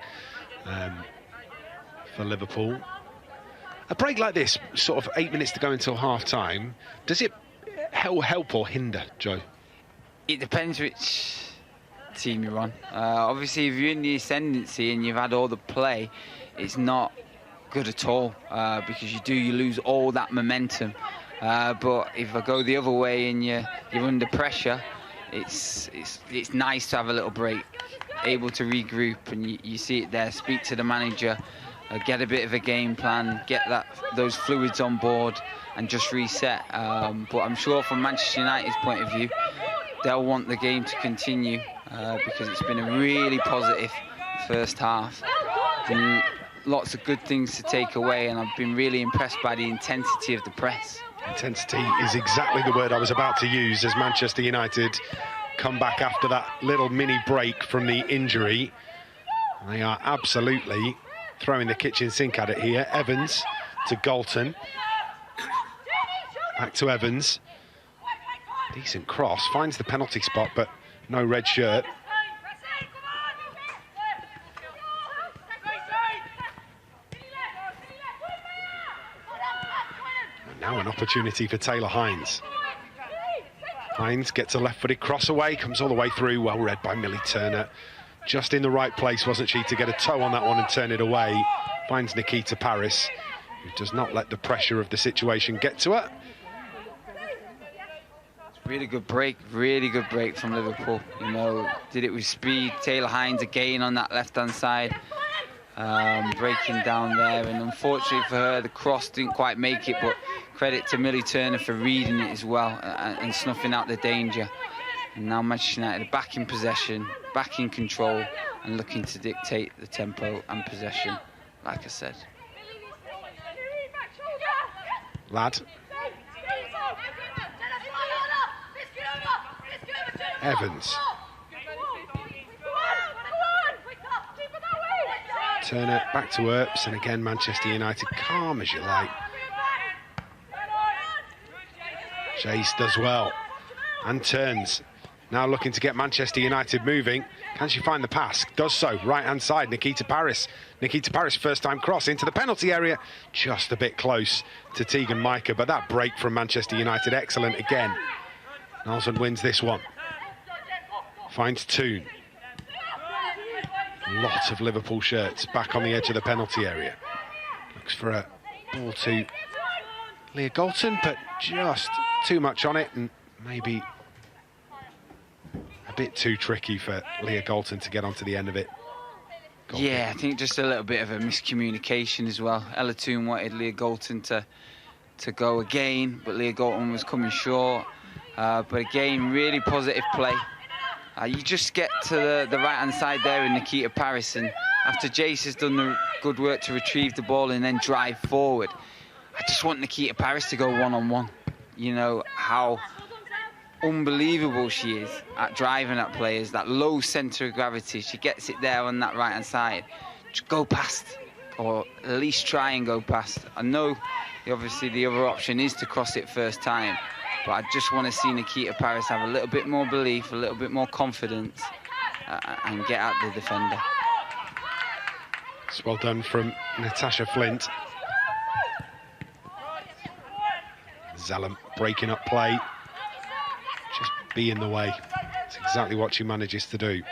for Liverpool. A break like this, sort of 8 minutes to go until half-time, does it help or hinder, Joe? It depends which team you're on. Obviously, if you're in the ascendancy and you've had all the play, it's not good at all, because you lose all that momentum. But if I go the other way and you're under pressure, it's nice to have a little break, able to regroup, and you see it there. Speak to the manager, get a bit of a game plan, get those fluids on board, and just reset. But I'm sure from Manchester United's point of view, they'll want the game to continue, because it's been a really positive first half. And lots of good things to take away, and I've been really impressed by the intensity of the press. Intensity is exactly the word I was about to use as Manchester United come back after that little mini break from the injury. They are absolutely throwing the kitchen sink at it here. Evans to Galton. Back to Evans. Decent cross, finds the penalty spot, but no red shirt. Now an opportunity for Taylor Hines. Hines gets a left-footed cross away, comes all the way through, well read by Millie Turner. Just in the right place, wasn't she, to get a toe on that one and turn it away. Finds Nikita Paris, who does not let the pressure of the situation get to her. Really good break from Liverpool. You know, did it with speed. Taylor Hines again on that left-hand side, breaking down there. And unfortunately for her, the cross didn't quite make it, but credit to Millie Turner for reading it as well and snuffing out the danger. And now Manchester United back in possession, back in control, and looking to dictate the tempo and possession, like I said. Ladd. Evans. Turner back to Earps, and again Manchester United calm as you like. Jace does well and turns. Now looking to get Manchester United moving. Can she find the pass? Does so. Right hand side, Nikita Paris. Nikita Paris, first time cross into the penalty area. Just a bit close to Tegan Micah, but that break from Manchester United, excellent again. Nelson wins this one. Finds Toon. Lots of Liverpool shirts back on the edge of the penalty area. Looks for a ball to Leah Galton, but just too much on it, and maybe a bit too tricky for Leah Galton to get onto the end of it. Galton. Yeah, I think just a little bit of a miscommunication as well. Ella Toon wanted Leah Galton to go again, but Leah Galton was coming short. But again, really positive play. You just get to the right-hand side there in Nikita Paris, and after Jace has done the good work to retrieve the ball and then drive forward, I just want Nikita Paris to go one-on-one. You know, how unbelievable she is at driving at players, that low centre of gravity. She gets it there on that right-hand side. Just go past, or at least try and go past. I know, obviously, the other option is to cross it first time, but I just want to see Nikita Paris have a little bit more belief, a little bit more confidence, and get at the defender. It's well done from Natasha Flint. Zellum breaking up play. Just be in the way. It's exactly what she manages to do.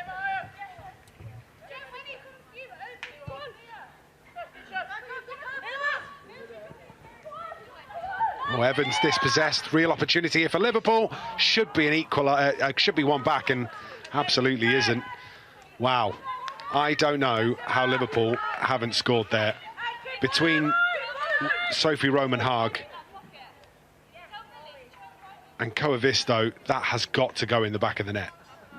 Oh, Evans dispossessed. Real opportunity here for Liverpool. Should be an should be one back, and absolutely isn't. Wow. I don't know how Liverpool haven't scored there. Between Sophie Roman-Haag and Koivisto, that has got to go in the back of the net.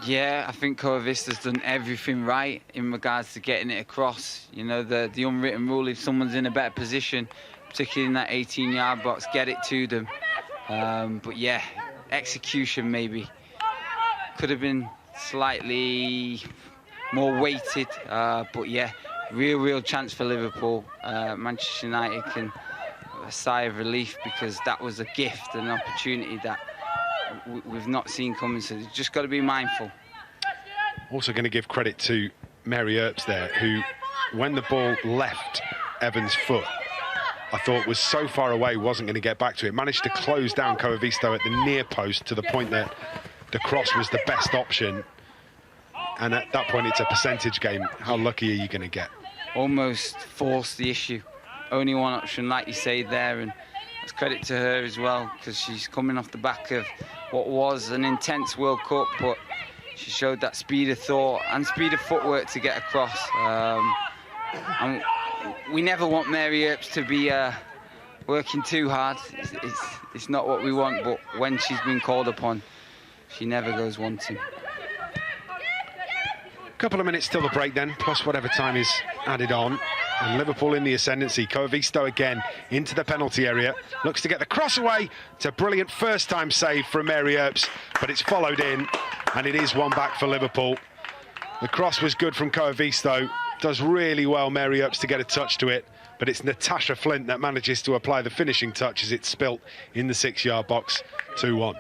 Yeah, I think Koivisto's done everything right in regards to getting it across. You know, the unwritten rule, if someone's in a better position, particularly in that 18-yard box, get it to them. But yeah, execution maybe. Could have been slightly more weighted, but yeah, real chance for Liverpool. Manchester United can a sigh of relief, because that was a gift, an opportunity that we've not seen coming, so they've just got to be mindful. Also going to give credit to Mary Earps there, who, when the ball left Evans' foot, I thought was so far away, wasn't going to get back to it. Managed to close down Koivisto at the near post to the point that the cross was the best option. And at that point, it's a percentage game. How lucky are you going to get? Almost forced the issue. Only one option, like you say there, and it's credit to her as well, because she's coming off the back of what was an intense World Cup, but she showed that speed of thought and speed of footwork to get across. And we never want Mary Earps to be working too hard. It's not what we want, but when she's been called upon, she never goes wanting. Couple of minutes till the break then, plus whatever time is added on. And Liverpool in the ascendancy. Koivisto again into the penalty area. Looks to get the cross away. It's a brilliant first-time save from Mary Earps, but it's followed in, and it is one back for Liverpool. The cross was good from Koivisto. Does really well, Mary Earps, to get a touch to it, but it's Natasha Flint that manages to apply the finishing touch as it's spilt in the 6-yard box. 2-1.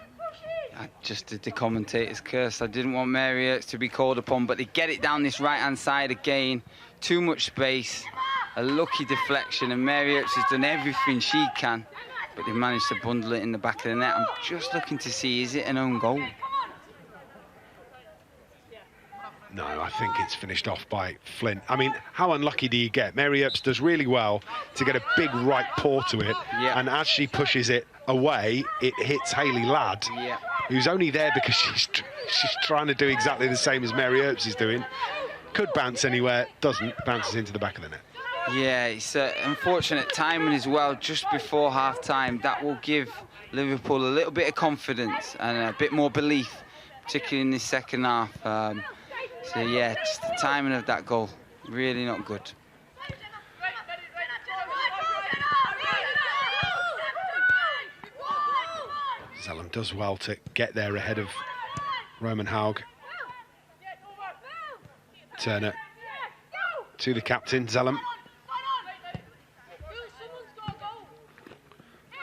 I just did the commentator's curse. I didn't want Mary Earps to be called upon, but they get it down this right-hand side again. Too much space, a lucky deflection, and Mary Earps has done everything she can, but they managed to bundle it in the back of the net. I'm just looking to see, is it an own goal? No, I think it's finished off by Flint. I mean, how unlucky do you get? Mary Earps does really well to get a big right paw to it, and as she pushes it away, it hits Hayley Ladd, who's only there because she's trying to do exactly the same as Mary Earps is doing. Could bounce anywhere, doesn't, bounces into the back of the net. Yeah, it's unfortunate timing as well, just before half-time. That will give Liverpool a little bit of confidence and a bit more belief, particularly in this second half. So yeah, just the timing of that goal, really not good. Zellum does well to get there ahead of Roman-Haag. Turner to the captain, Zellum.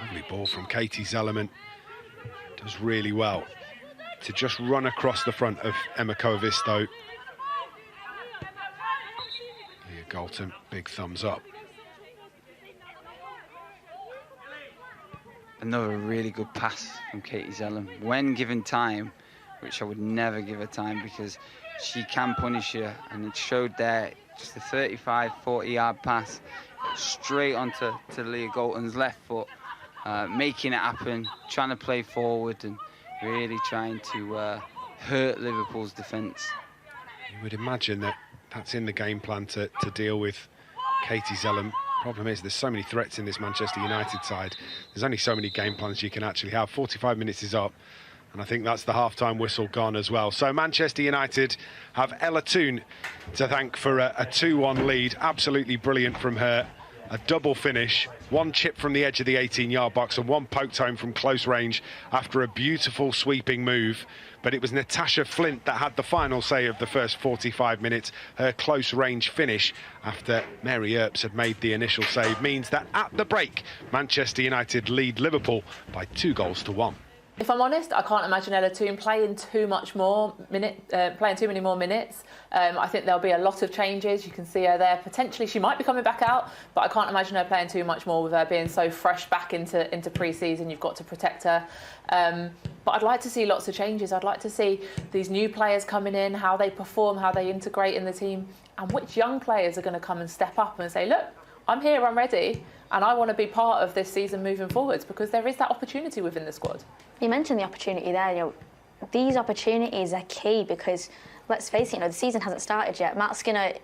Lovely ball from Katie Zellum, and does really well to just run across the front of Emma Koivisto. Leah Galton, big thumbs up. Another really good pass from Katie Zellum. When given time, which I would never give her time, because she can punish you, and it showed there, just a 35, 40-yard pass straight onto Leah Galton's left foot, making it happen, trying to play forward and really trying to hurt Liverpool's defence. You would imagine that that's in the game plan to deal with Katie Zellum. Problem is, there's so many threats in this Manchester United side. There's only so many game plans you can actually have. 45 minutes is up, and I think that's the half-time whistle gone as well. So Manchester United have Ella Toone to thank for a 2-1 lead. Absolutely brilliant from her. a double finish, one chip from the edge of the 18-yard box and one poked home from close range after a beautiful sweeping move. But it was Natasha Flint that had the final say of the first 45 minutes. Her close range finish after Mary Earps had made the initial save means that at the break, Manchester United lead Liverpool by 2-1. If I'm honest, I can't imagine Ella Toone playing too many more minutes. I think there'll be a lot of changes. You can see her there. Potentially, she might be coming back out, but I can't imagine her playing too much more with her being so fresh back into pre-season. You've got to protect her. But I'd like to see lots of changes. I'd like to see these new players coming in, how they perform, how they integrate in the team, and which young players are going to come and step up and say, look, I'm here, I'm ready, and I want to be part of this season moving forwards, because there is that opportunity within the squad. You mentioned the opportunity there. You know, these opportunities are key because, let's face it, the season hasn't started yet. Matt Skinner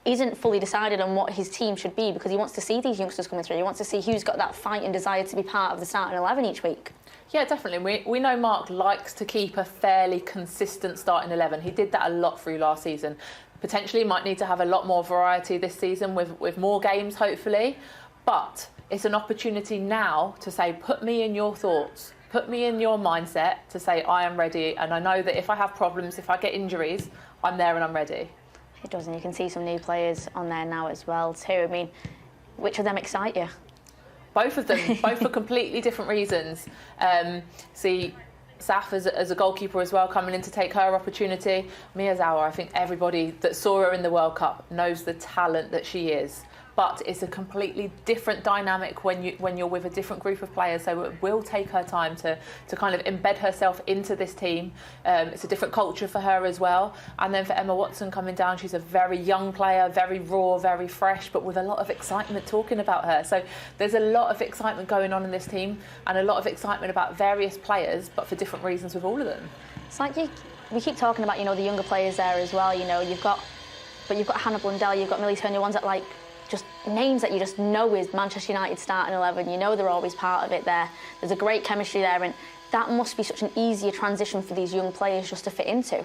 isn't fully decided on what his team should be because he wants to see these youngsters coming through. He wants to see who's got that fight and desire to be part of the starting 11 each week. Yeah, definitely. We know Mark likes to keep a fairly consistent starting 11. He did that a lot through last season. Potentially might need to have a lot more variety this season with more games, hopefully. But it's an opportunity now to say, put me in your thoughts, put me in your mindset to say, I am ready. And I know that if I have problems, if I get injuries, I'm there and I'm ready. It does, and you can see some new players on there now as well too. I mean, which of them excite you? Both of them, both for completely different reasons. See Saf as a goalkeeper as well, coming in to take her opportunity. Miyazawa, I think everybody that saw her in the World Cup knows the talent that she is. But it's a completely different dynamic when you're with a different group of players. So it will take her time to kind of embed herself into this team. It's a different culture for her as well. And then for Emma Watson coming down, she's a very young player, very raw, very fresh, but with a lot of excitement talking about her. So there's a lot of excitement going on in this team and a lot of excitement about various players, but for different reasons with all of them. It's like we keep talking about, the younger players there as well. You've got Hannah Blundell, you've got Millie Turner, ones that just names that you just know is Manchester United starting 11. They're always part of it there. There's a great chemistry there, and that must be such an easier transition for these young players just to fit into.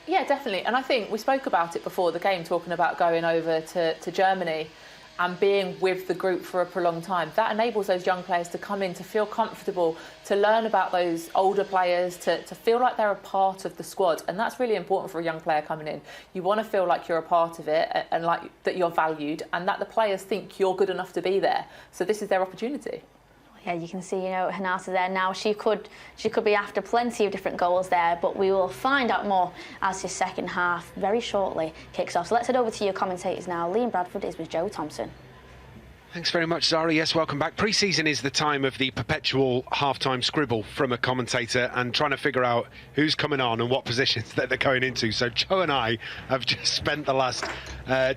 Yeah, definitely. And I think we spoke about it before the game, talking about going over to Germany and being with the group for a prolonged time. That enables those young players to come in, to feel comfortable, to learn about those older players, to feel like they're a part of the squad. And that's really important for a young player coming in. You want to feel like you're a part of it and like that you're valued and that the players think you're good enough to be there. So this is their opportunity. Yeah, you can see, Hanata there now. She could be after plenty of different goals there, but we will find out more as his second half very shortly kicks off. So let's head over to your commentators now. Liam Bradford is with Joe Thompson. Thanks very much, Zara. Yes, welcome back. Pre-season is the time of the perpetual half-time scribble from a commentator and trying to figure out who's coming on and what positions that they're going into. So Joe and I have just spent the last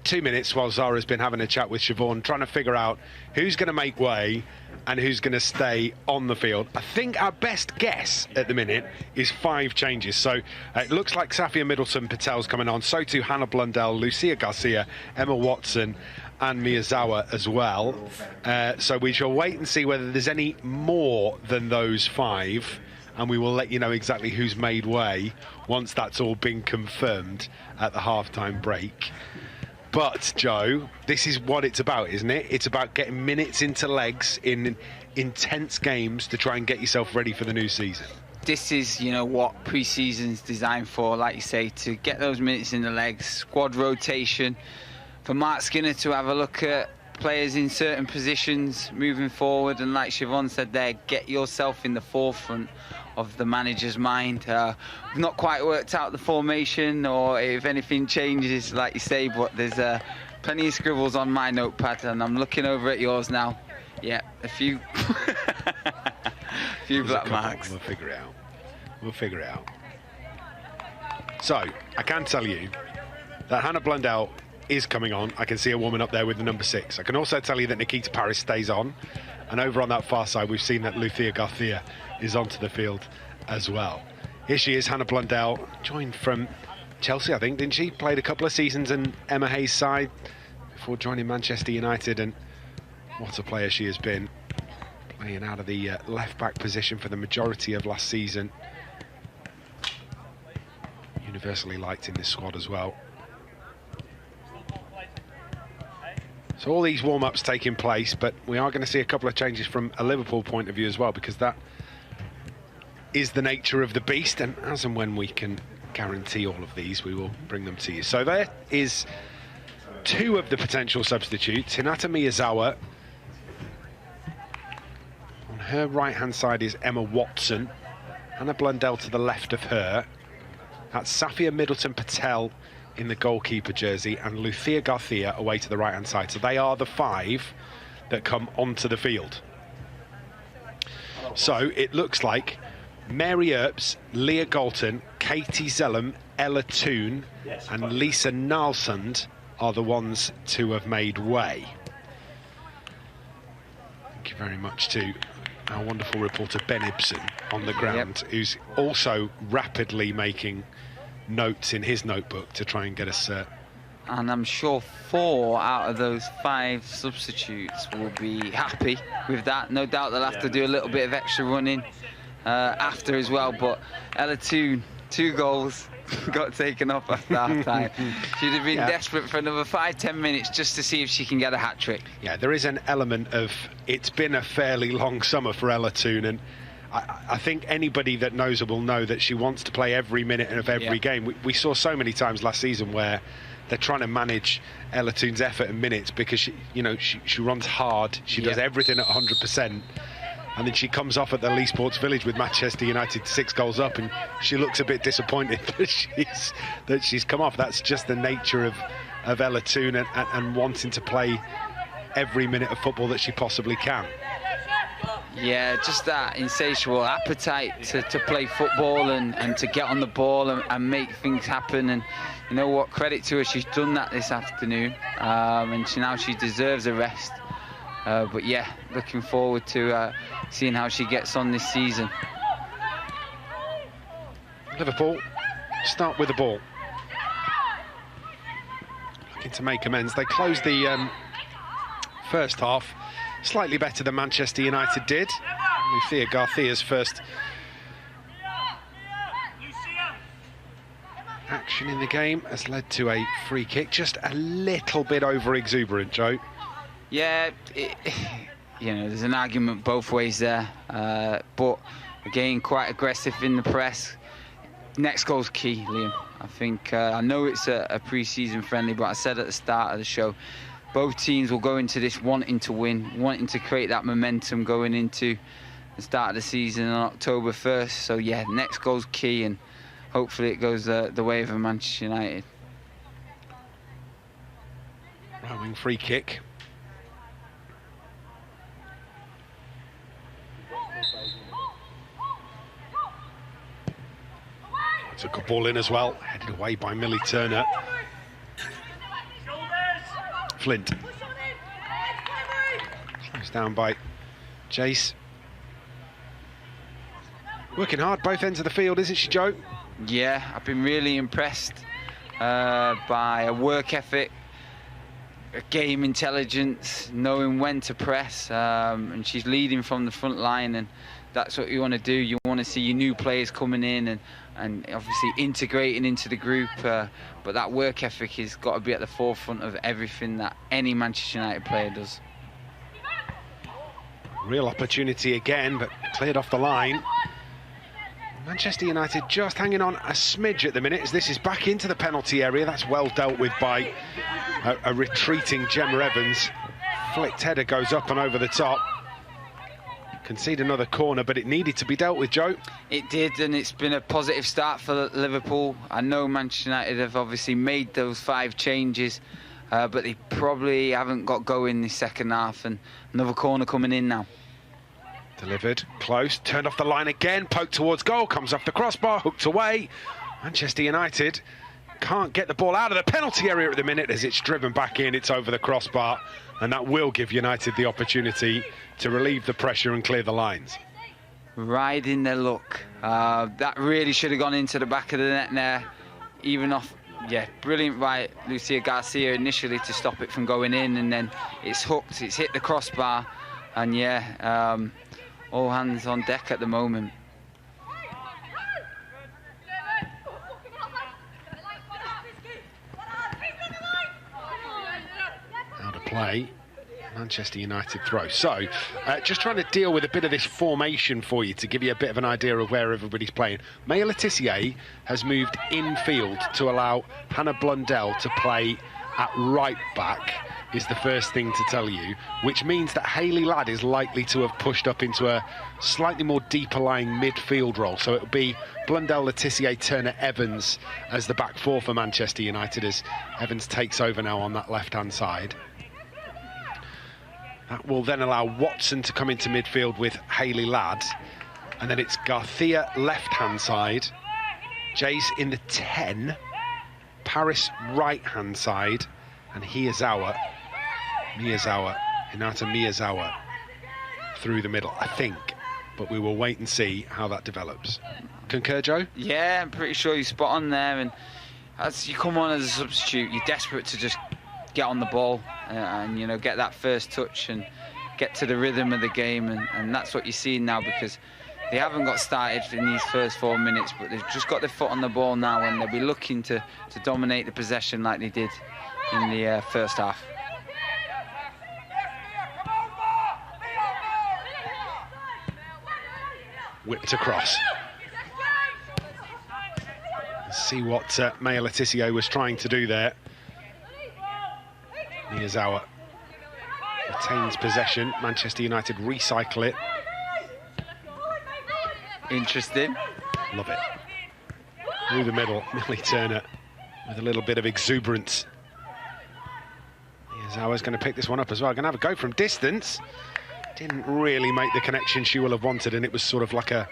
2 minutes while Zara's been having a chat with Siobhan trying to figure out who's going to make way and who's going to stay on the field. I think our best guess at the minute is 5 changes. So it looks like Safia Middleton-Patel's coming on, so too Hannah Blundell, Lucia Garcia, Emma Watson and Miyazawa as well. So we shall wait and see whether there's any more than those 5, and we will let you know exactly who's made way once that's all been confirmed at the half-time break. But, Joe, this is what it's about, isn't it? It's about getting minutes into legs in intense games to try and get yourself ready for the new season. This is, what pre-season's designed for, like you say, to get those minutes in the legs, squad rotation, for Mark Skinner to have a look at players in certain positions moving forward, and like Siobhan said there, get yourself in the forefront of the manager's mind. We've not quite worked out the formation or if anything changes, like you say, but there's plenty of scribbles on my notepad and I'm looking over at yours now. Yeah, a few black marks. We'll figure it out. So I can tell you that Hannah Blundell is coming on. I can see a woman up there with the number 6. I can also tell you that Nikita Paris stays on, and over on that far side we've seen that Lucia Garcia is onto the field as well. Here she is, Hannah Blundell, joined from Chelsea, I think, didn't she? Played a couple of seasons in Emma Hayes' side before joining Manchester United, and what a player she has been, playing out of the left-back position for the majority of last season. Universally liked in this squad as well. So all these warm-ups taking place, but we are going to see a couple of changes from a Liverpool point of view as well, because that is the nature of the beast, and as and when we can guarantee all of these, we will bring them to you. So there is 2 of the potential substitutes. Hinata Miyazawa. On her right-hand side is Emma Watson. Anna Blundell to the left of her. That's Safia Middleton-Patel in the goalkeeper jersey, and Lucia Garcia away to the right-hand side. So they are the 5 that come onto the field. So it looks like Mary Earps, Leah Galton, Katie Zellum, Ella Toon and Lisa Nalsund are the ones to have made way. Thank you very much to our wonderful reporter Ben Ibsen on the ground, who's also rapidly making notes in his notebook to try and get us and I'm sure 4 out of those 5 substitutes will be happy with that. No doubt they'll have to do a little bit of extra running after as well, but Ella Toon, 2 goals, got taken off after half-time. She'd have been desperate for another 5-10 minutes just to see if she can get a hat-trick. Yeah, there is an element of, it's been a fairly long summer for Ella Toon, and I think anybody that knows her will know that she wants to play every minute of every game. We saw so many times last season where they're trying to manage Ella Toon's effort and minutes, because she runs hard, she does everything at 100%, and then she comes off at the Lee Sports Village with Manchester United 6 goals up, and she looks a bit disappointed that she's come off. That's just the nature of Ella Toon, and wanting to play every minute of football that she possibly can. Yeah, just that insatiable appetite to play football and to get on the ball and make things happen. And you know what, credit to her, she's done that this afternoon, and now she deserves a rest. But yeah, looking forward to seeing how she gets on this season. Liverpool start with the ball, looking to make amends. They closed the first half slightly better than Manchester United did. Lucia Garcia's first action in the game has led to a free kick, just a little bit over exuberant, Joe. Yeah, there's an argument both ways there, but again, quite aggressive in the press. Next goal's key, Liam. I think, I know it's a pre-season friendly, but I said at the start of the show, both teams will go into this wanting to win, wanting to create that momentum going into the start of the season on October 1st. So yeah, next goal's key, and hopefully it goes the way of Manchester United. Right wing free kick. It's a good ball in as well, headed away by Millie Turner. Flint. Slows down by Jace. Working hard both ends of the field, isn't she, Joe? Yeah, I've been really impressed by her work ethic, her game intelligence, knowing when to press, and she's leading from the front line, and that's what you want to do. You want to see your new players coming in and obviously integrating into the group, but that work ethic has got to be at the forefront of everything that any Manchester United player does. Real opportunity again, but cleared off the line. Manchester United just hanging on a smidge at the minute as this is back into the penalty area. That's well dealt with by a retreating Gemma Evans. Flicked header goes up and over the top. Concede another corner, but it needed to be dealt with, Joe. It did, and it's been a positive start for Liverpool. I know Manchester United have obviously made those 5 changes, but they probably haven't got going this second half, and another corner coming in now. Delivered, close, turned off the line again, poked towards goal, comes off the crossbar, hooked away. Manchester United can't get the ball out of the penalty area at the minute as it's driven back in, it's over the crossbar, and that will give United the opportunity to relieve the pressure and clear the lines. Riding their luck. That really should have gone into the back of the net there, even off. Yeah, brilliant by Lucia Garcia initially to stop it from going in, and then it's hooked, it's hit the crossbar, and yeah, all hands on deck at the moment. play. Manchester United throw. So, just trying to deal with a bit of this formation for you to give you a bit of an idea of where everybody's playing. Maya Letitia has moved infield to allow Hannah Blundell to play at right back, is the first thing to tell you, which means that Hayley Ladd is likely to have pushed up into a slightly more deeper lying midfield role. So it'll be Blundell, Letitia, Turner, Evans as the back four for Manchester United, as Evans takes over now on that left-hand side. That will then allow Watson to come into midfield with Hayley Ladd. And then it's Garcia left-hand side, Jace in the 10, Paris right-hand side, and Miyazawa, Hinata Miyazawa through the middle, I think. But we will wait and see how that develops. Concur, Joe? Yeah, I'm pretty sure you're spot on there. And as you come on as a substitute, you're desperate to just get on the ball and you know, get that first touch and get to the rhythm of the game, and that's what you're seeing now, because they haven't got started in these first 4 minutes, but they've just got their foot on the ball now, and they'll be looking to dominate the possession like they did in the first half. Whipped across. Let's see what Maya Letitia was trying to do there. Miyazawa retains possession. Manchester United recycle it. Interesting. Love it. Through the middle, Millie Turner with a little bit of exuberance. Miyazawa's going to pick this one up as well. Going to have a go from distance. Didn't really make the connection she will have wanted, and it was sort of like a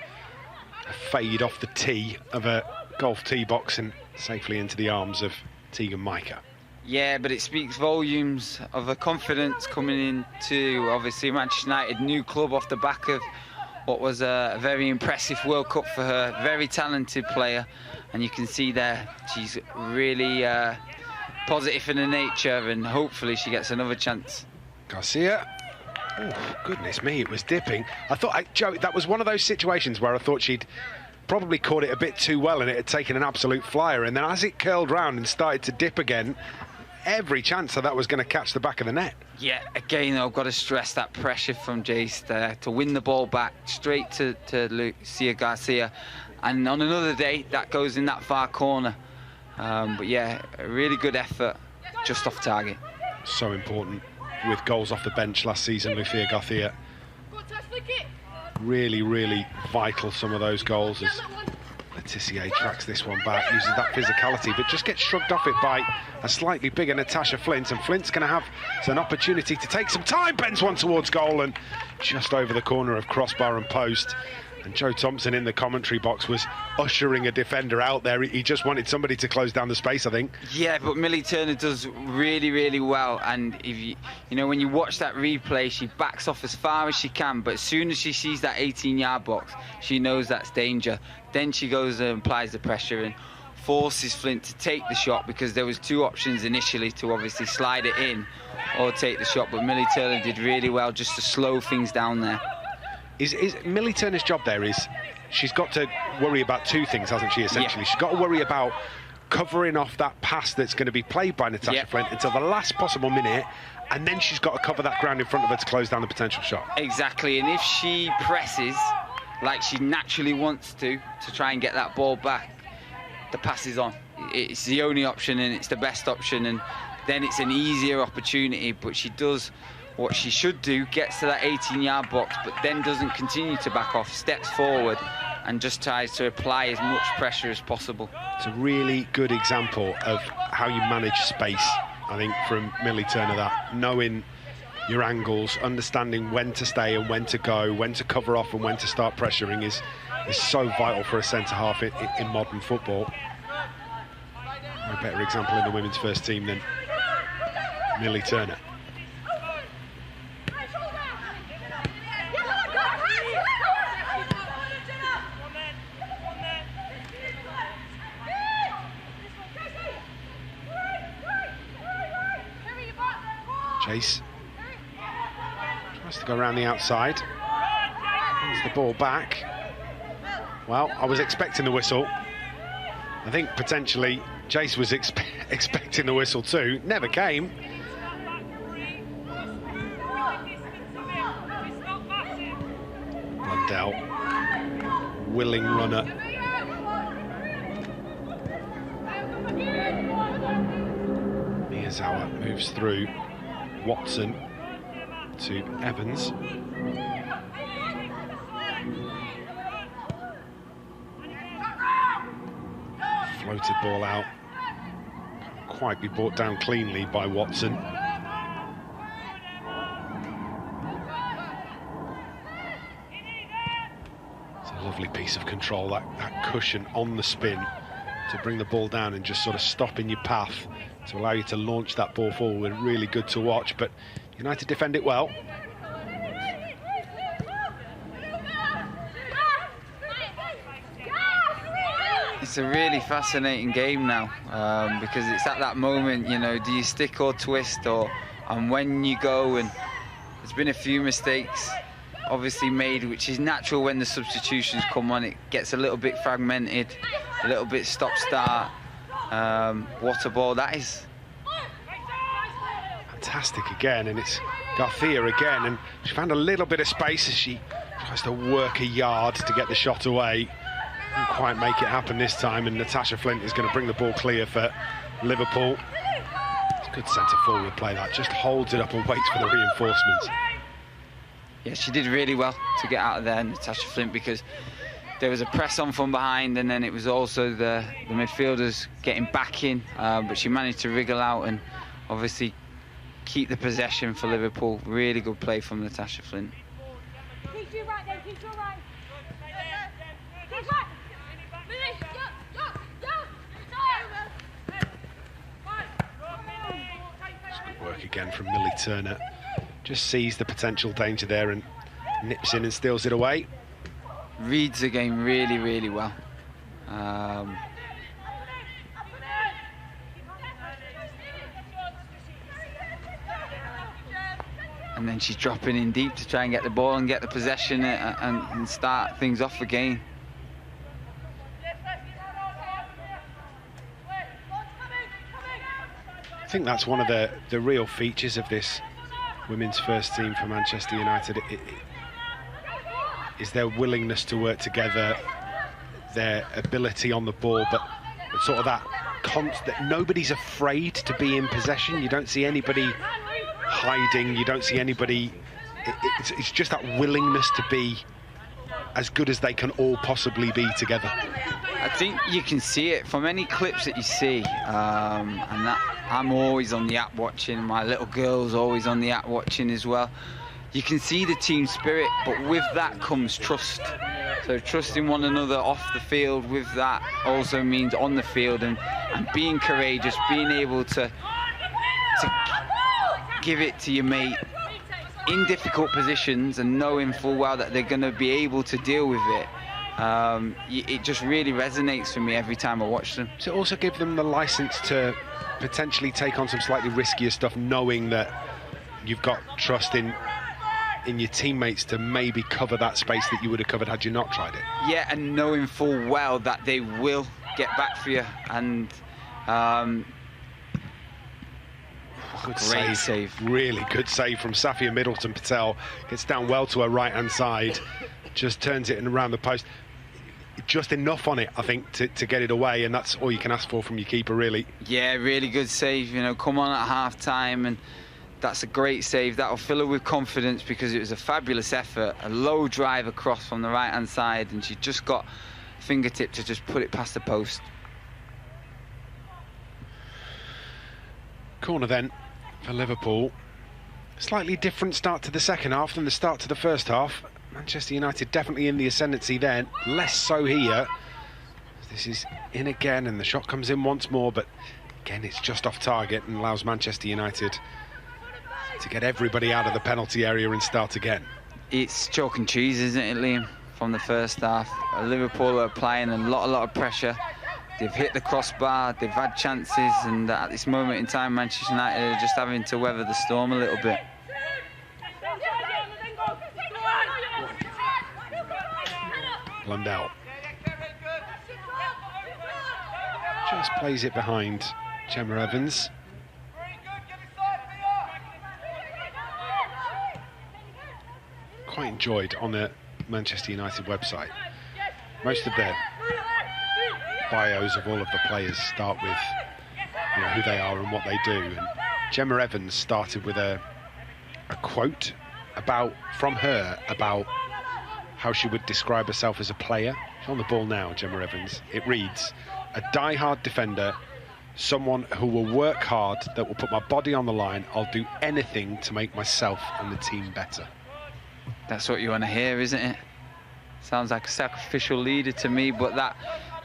fade off the tee of a golf tee box and safely into the arms of Tegan Micah. Yeah, but it speaks volumes of a confidence coming into, obviously, Manchester United, new club off the back of what was a very impressive World Cup for her. Very talented player, and you can see there she's really positive in her nature, and hopefully she gets another chance. Garcia. Oh, goodness me, it was dipping. I thought, Joe, that was one of those situations where I thought she'd probably caught it a bit too well and it had taken an absolute flyer, and then as it curled round and started to dip again, every chance that was going to catch the back of the net. Yeah, again, I've got to stress that pressure from Jace there to win the ball back straight to Lucia Garcia, and on another day that goes in that far corner. But yeah, a really good effort, just off target. So important with goals off the bench last season, Lucia Garcia. Really, really vital, some of those goals, as Letitia tracks this one back, uses that physicality, but just gets shrugged off it by a slightly bigger Natasha Flint, and Flint's going to have an opportunity to take some time, bends one towards goal, and just over the corner of crossbar and post. And Joe Thompson in the commentary box was ushering a defender out there. He just wanted somebody to close down the space, I think. Yeah, but Millie Turner does really, really well. And if you know, when you watch that replay, she backs off as far as she can. But as soon as she sees that 18-yard box, she knows that's danger. Then she goes and applies the pressure and forces Flint to take the shot, because there was two options initially, to obviously slide it in or take the shot. But Millie Turner did really well just to slow things down there. Is Millie Turner's job there is she's got to worry about two things, hasn't she, essentially? Yeah. She's got to worry about covering off that pass that's going to be played by Natasha Flint until the last possible minute, and then she's got to cover that ground in front of her to close down the potential shot. Exactly, and if she presses like she naturally wants to try and get that ball back, the pass is on. It's the only option, and it's the best option, and then it's an easier opportunity. But she does what she should do, gets to that 18-yard box, but then doesn't continue to back off, steps forward and just tries to apply as much pressure as possible. It's a really good example of how you manage space, I think, from Millie Turner, that knowing your angles, understanding when to stay and when to go, when to cover off and when to start pressuring is so vital for a centre-half in modern football. No better example in the women's first team than Millie Turner. Chase tries to go around the outside, brings the ball back. Well, I was expecting the whistle. I think potentially Chase was expecting the whistle too. Never came. Blundell, willing runner. Miyazawa moves through. Watson to Evans. Floated ball out. Can't quite be brought down cleanly by Watson. It's a lovely piece of control, that cushion on the spin to bring the ball down and just sort of stop in your path to allow you to launch that ball forward. Really good to watch, but United defend it well. It's a really fascinating game now, because it's at that moment, you know, do you stick or twist, and when you go, and there's been a few mistakes obviously made, which is natural when the substitutions come on. It gets a little bit fragmented, a little bit stop-start. What a ball that is. Fantastic again, and it's Garcia again, and she found a little bit of space as she tries to work a yard to get the shot away. Didn't quite make it happen this time, and Natasha Flint is going to bring the ball clear for Liverpool. It's good centre forward play, that just holds it up and waits for the reinforcements. Yeah, she did really well to get out of there, Natasha Flint, because there was a press on from behind, and then it was also the midfielders getting back in, but she managed to wriggle out and obviously keep the possession for Liverpool. Really good play from Natasha Flint. Work again from Millie Turner. Just sees the potential danger there and nips in and steals it away. Reads the game really, really well. And then she's dropping in deep to try and get the ball and get the possession and start things off again. I think that's one of the real features of this women's first team for Manchester United. Is their willingness to work together, their ability on the ball, but sort of that constant. Nobody's afraid to be in possession. You don't see anybody hiding. You don't see anybody. It's just that willingness to be as good as they can all possibly be together. I think you can see it from any clips that you see, and that I'm always on the app watching. My little girl's always on the app watching as well. You can see the team spirit, but with that comes trust. So trusting one another off the field, with that also means on the field, and being courageous, being able to give it to your mate in difficult positions and knowing full well that they're going to be able to deal with it. It just really resonates for me every time I watch them. So also give them the license to potentially take on some slightly riskier stuff, knowing that you've got trust in your teammates to maybe cover that space that you would have covered had you not tried it. Yeah, and knowing full well that they will get back for you. And good save. Really good save from Safia Middleton Patel. Gets down well to her right-hand side, just turns it in around the post. Just enough on it, I think, to get it away, and that's all you can ask for from your keeper, really. Yeah, really good save. You know, come on at half-time, and that's a great save. That'll fill her with confidence, because it was a fabulous effort, a low drive across from the right-hand side, and she just got fingertip to just put it past the post. Corner then for Liverpool. Slightly different start to the second half than the start to the first half. Manchester United definitely in the ascendancy then, less so here. This is in again, and the shot comes in once more, but again it's just off target and allows Manchester United to get everybody out of the penalty area and start again. It's chalk and cheese, isn't it, Liam, from the first half? Liverpool are applying a lot of pressure. They've hit the crossbar, they've had chances, and at this moment in time, Manchester United are just having to weather the storm a little bit. Blundell just plays it behind Gemma Evans. Quite enjoyed on the Manchester United website, most of their bios of all of the players start with who they are and what they do. And Gemma Evans started with a quote from her about how she would describe herself as a player. She's on the ball now, Gemma Evans. It reads, "A die-hard defender, someone who will work hard, that will put my body on the line. I'll do anything to make myself and the team better." That's what you want to hear, isn't it? Sounds like a sacrificial leader to me, but that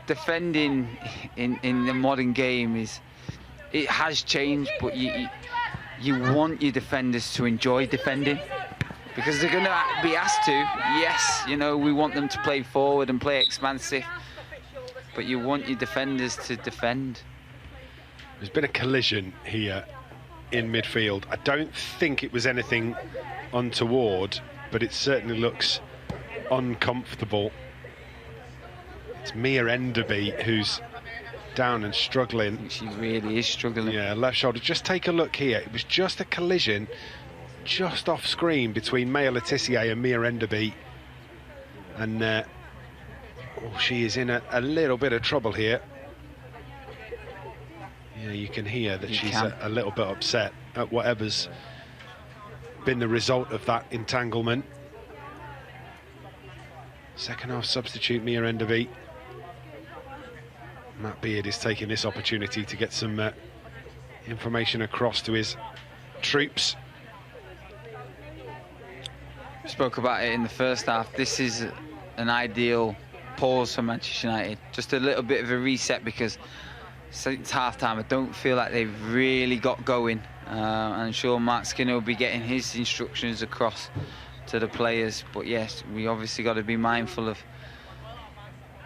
defending in the modern game it has changed, but you want your defenders to enjoy defending, because they're going to be asked to. Yes, we want them to play forward and play expansive, but you want your defenders to defend. There's been a collision here in midfield. I don't think it was anything untoward, but it certainly looks uncomfortable. It's Mia Enderby who's down and struggling. I think she really is struggling. Yeah, left shoulder. Just take a look here. It was just a collision just off screen between Maya Letitia and Mia Enderby. And she is in a little bit of trouble here. Yeah, you can hear that she's a little bit upset at whatever's been the result of that entanglement. Second half substitute Mia Enderby. Matt Beard is taking this opportunity to get some information across to his troops. We spoke about it in the first half. This is an ideal pause for Manchester United. Just a little bit of a reset, because since half-time I don't feel like they've really got going. I'm sure Mark Skinner will be getting his instructions across to the players. But yes, we obviously got to be mindful of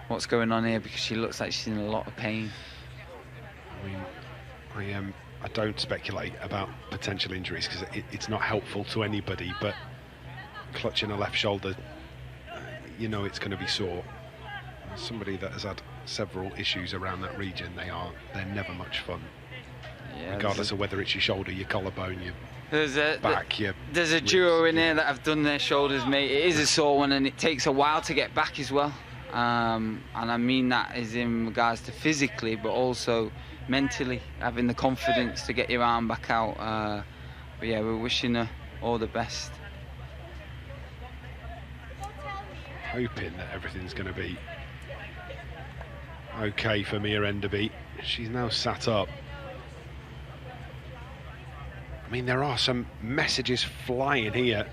what's going on here, because she looks like she's in a lot of pain. I mean, I don't speculate about potential injuries, because it's not helpful to anybody, but clutching a left shoulder, it's going to be sore. As somebody that has had several issues around that region, they're never much fun. Yeah, regardless of whether it's your shoulder, your collarbone, your back, there's a duo in here that have done their shoulders, mate. It is a sore one, and it takes a while to get back as well. And I mean that is in regards to physically, but also mentally, having the confidence to get your arm back out. But yeah, we're wishing her all the best. Hoping that everything's going to be okay for Mia Enderby. She's now sat up. I mean, there are some messages flying here.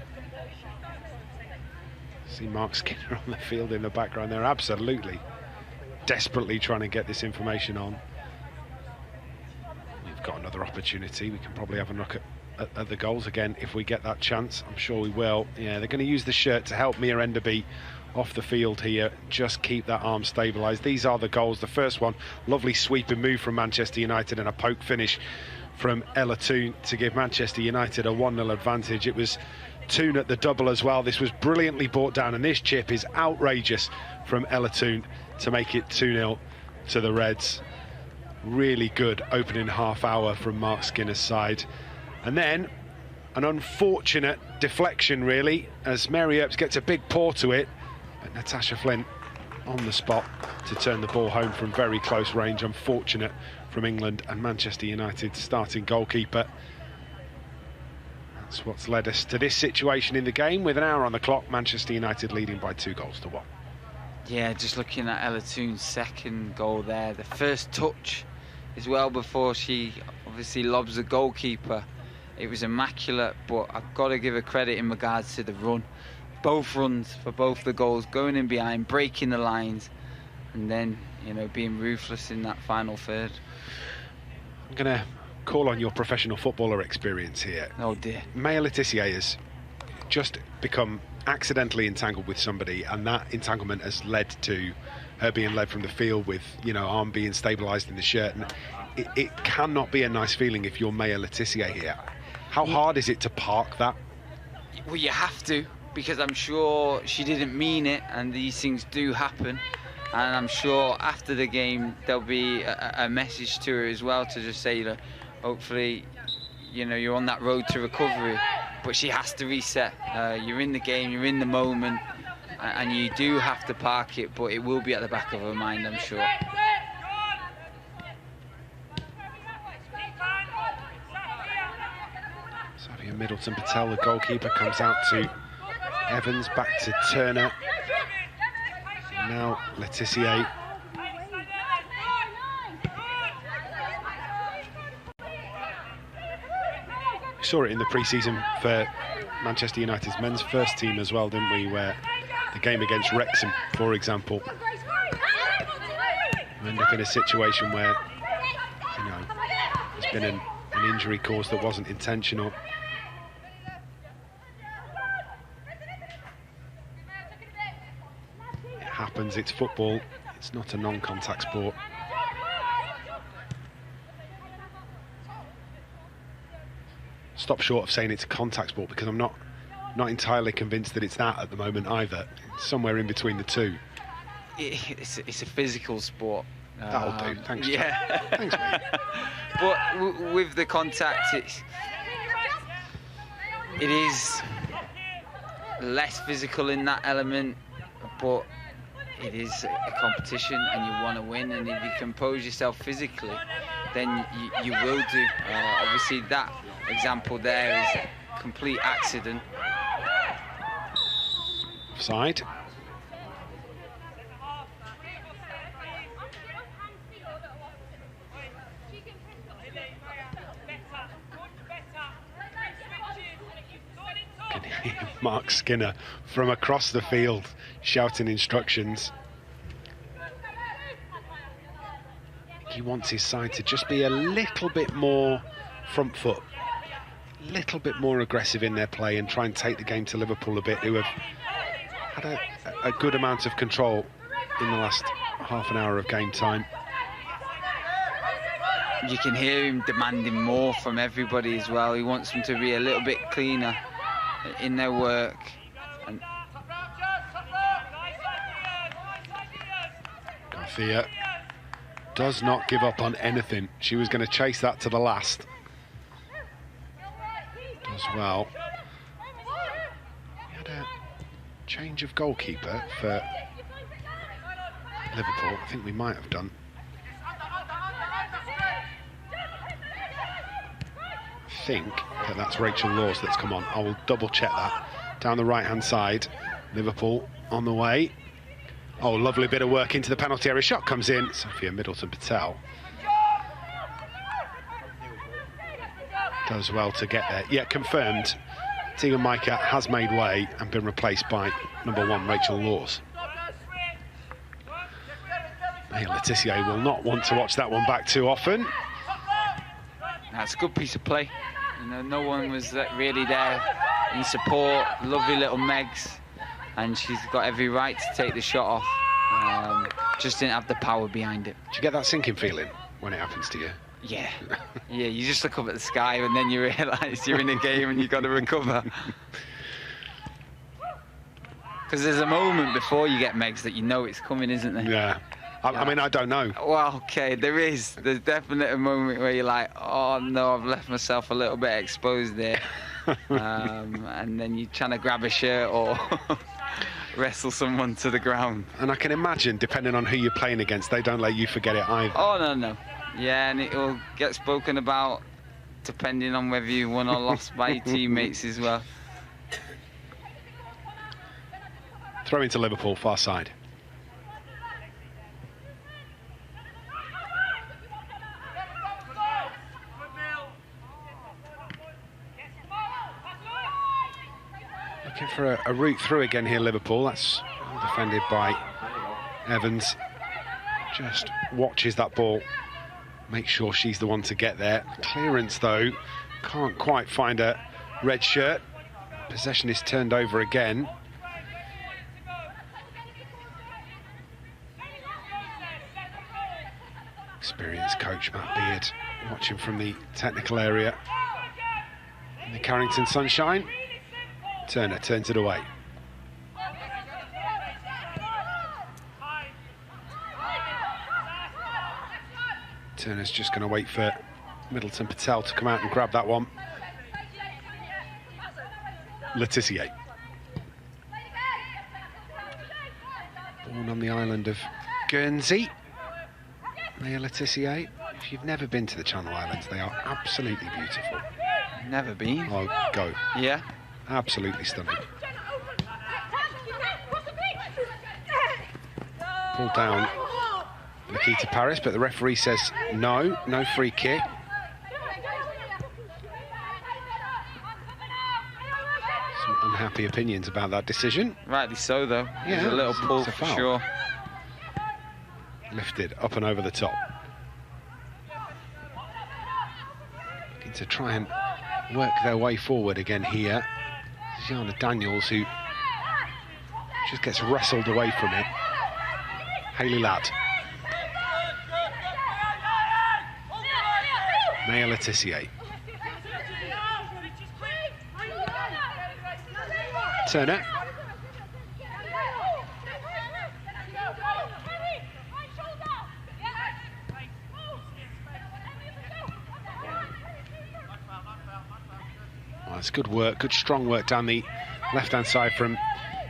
See Mark Skinner on the field in the background. They're absolutely desperately trying to get this information on. We've got another opportunity. We can probably have a look at the goals again if we get that chance. I'm sure we will. Yeah, they're going to use the shirt to help Mia Enderby off the field here. Just keep that arm stabilised. These are the goals. The first one, lovely sweeping move from Manchester United, and a poke finish from Ella Toone to give Manchester United a 1-0 advantage. It was Toone at the double as well. This was brilliantly brought down, and this chip is outrageous from Ella Toone to make it 2-0 to the Reds. Really good opening half hour from Mark Skinner's side. And then an unfortunate deflection, really, as Mary Earps gets a big paw to it, but Natasha Flint on the spot to turn the ball home from very close range. Unfortunate from England and Manchester United starting goalkeeper. That's what's led us to this situation in the game. With an hour on the clock, Manchester United leading by 2-1. Yeah, just looking at Ella Toone's second goal there. The first touch as well, before she obviously lobs the goalkeeper. It was immaculate, but I've got to give her credit in regards to the run. Both runs for both the goals, going in behind, breaking the lines, and then, being ruthless in that final third. I'm going to call on your professional footballer experience here. Oh dear. Maya Letitia has just become accidentally entangled with somebody, and that entanglement has led to her being led from the field with, arm being stabilised in the shirt. And it cannot be a nice feeling if you're Maya Letitia here. How hard is it to park that? Well, you have to, because I'm sure she didn't mean it, and these things do happen. And I'm sure after the game there'll be a message to her as well, to just say, hopefully, you're on that road to recovery. But she has to reset. You're in the game, you're in the moment, and you do have to park it, but it will be at the back of her mind, I'm sure. Savia Middleton-Patel, the goalkeeper, comes out to Evans, back to Turner. Now Letitia. We saw it in the pre-season for Manchester United's men's first team as well, didn't we? Where the game against Wrexham, for example, we end up in a situation where, you know, there's been an injury caused that wasn't intentional. It happens, it's football, it's not a non-contact sport. Stop short of saying it's a contact sport, because I'm not entirely convinced that it's that at the moment either. It's somewhere in between the two. It's a physical sport. That'll do, thanks. Yeah. Thanks, mate. But with the contact, it is less physical in that element, but it is a competition and you want to win, and if you compose yourself physically, then you will do. Obviously that example there is a complete accident. Offside. Can hear Mark Skinner from across the field shouting instructions. He wants his side to just be a little bit more front foot, a little bit more aggressive in their play, and try and take the game to Liverpool a bit, who have had a good amount of control in the last half an hour of game time. You can hear him demanding more from everybody as well. He wants them to be a little bit cleaner in their work. And Garcia does not give up on anything. She was going to chase that to the last. Does well. We had a change of goalkeeper for Liverpool. I think we might have done. I think that's Rachel Laws that's come on. I will double check that. Down the right hand side, Liverpool on the way. Oh, lovely bit of work into the penalty area. Shot comes in. Savia Middleton-Patel does well to get there. Yeah, confirmed. Tegan Micah has made way and been replaced by number 1 Rachel Laws. Letitia will not want to watch that one back too often. that's a good piece of play. You know, no one was really there in support. Lovely little Megs, and she's got every right to take the shot off. Just didn't have the power behind it. Do you get that sinking feeling when it happens to you? Yeah. Yeah, you just look up at the sky and then you realise you're in a game and you've got to recover. Because there's a moment before you get Megs that you know it's coming, isn't there? Yeah. I mean, I don't know. Well, OK, there is. There's definitely a moment where you're like, oh, no, I've left myself a little bit exposed there. And then you're trying to grab a shirt or wrestle someone to the ground. And I can imagine, depending on who you're playing against, they don't let you forget it either. Oh, no. Yeah, and it will get spoken about depending on whether you won or lost by your teammates as well. Throw into Liverpool, far side. Looking for a route through again here, Liverpool. That's well defended by Evans. Just watches that ball. Make sure she's the one to get there. Clearance, though, can't quite find a red shirt. Possession is turned over again. Experienced coach Matt Beard watching from the technical area in the Carrington sunshine. Turner turns it away. Turner's just going to wait for Middleton-Patel to come out and grab that one. Letitia. on the island of Guernsey. Maya Letitia. If you've never been to the Channel Islands, they are absolutely beautiful. Never been. Oh, go. Yeah. Absolutely stunning. Pulled down Nikita Paris, but the referee says no free kick. Some unhappy opinions about that decision. Rightly so, though. Yeah, There's a little pull it's a for foul. sure. Lifted up and over the top. Looking to try and work their way forward again here. Jana Daniels, who just gets wrestled away from it. Hayley Ladd. Maya Letitia. Turner. Well, it's good work, good strong work down the left-hand side from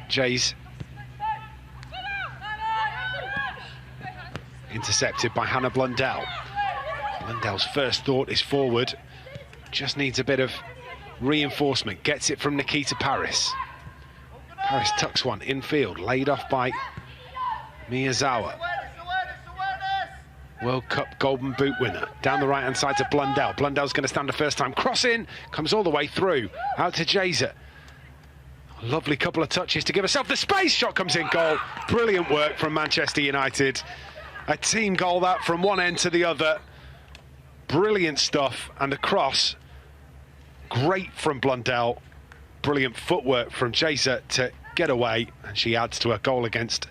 Jays. Intercepted by Hannah Blundell. Blundell's first thought is forward. Just needs a bit of reinforcement. Gets it from Nikita Paris. Paris tucks one infield, laid off by Miyazawa. World Cup Golden Boot winner. Down the right-hand side to Blundell. Blundell's going to stand a first time. Cross in, comes all the way through. Out to Jaser. Lovely couple of touches to give herself the space. Shot comes in, goal. Brilliant work from Manchester United. A team goal that from one end to the other. Brilliant stuff. And the cross, great from Blundell. Brilliant footwork from Jaser to get away. And she adds to her goal against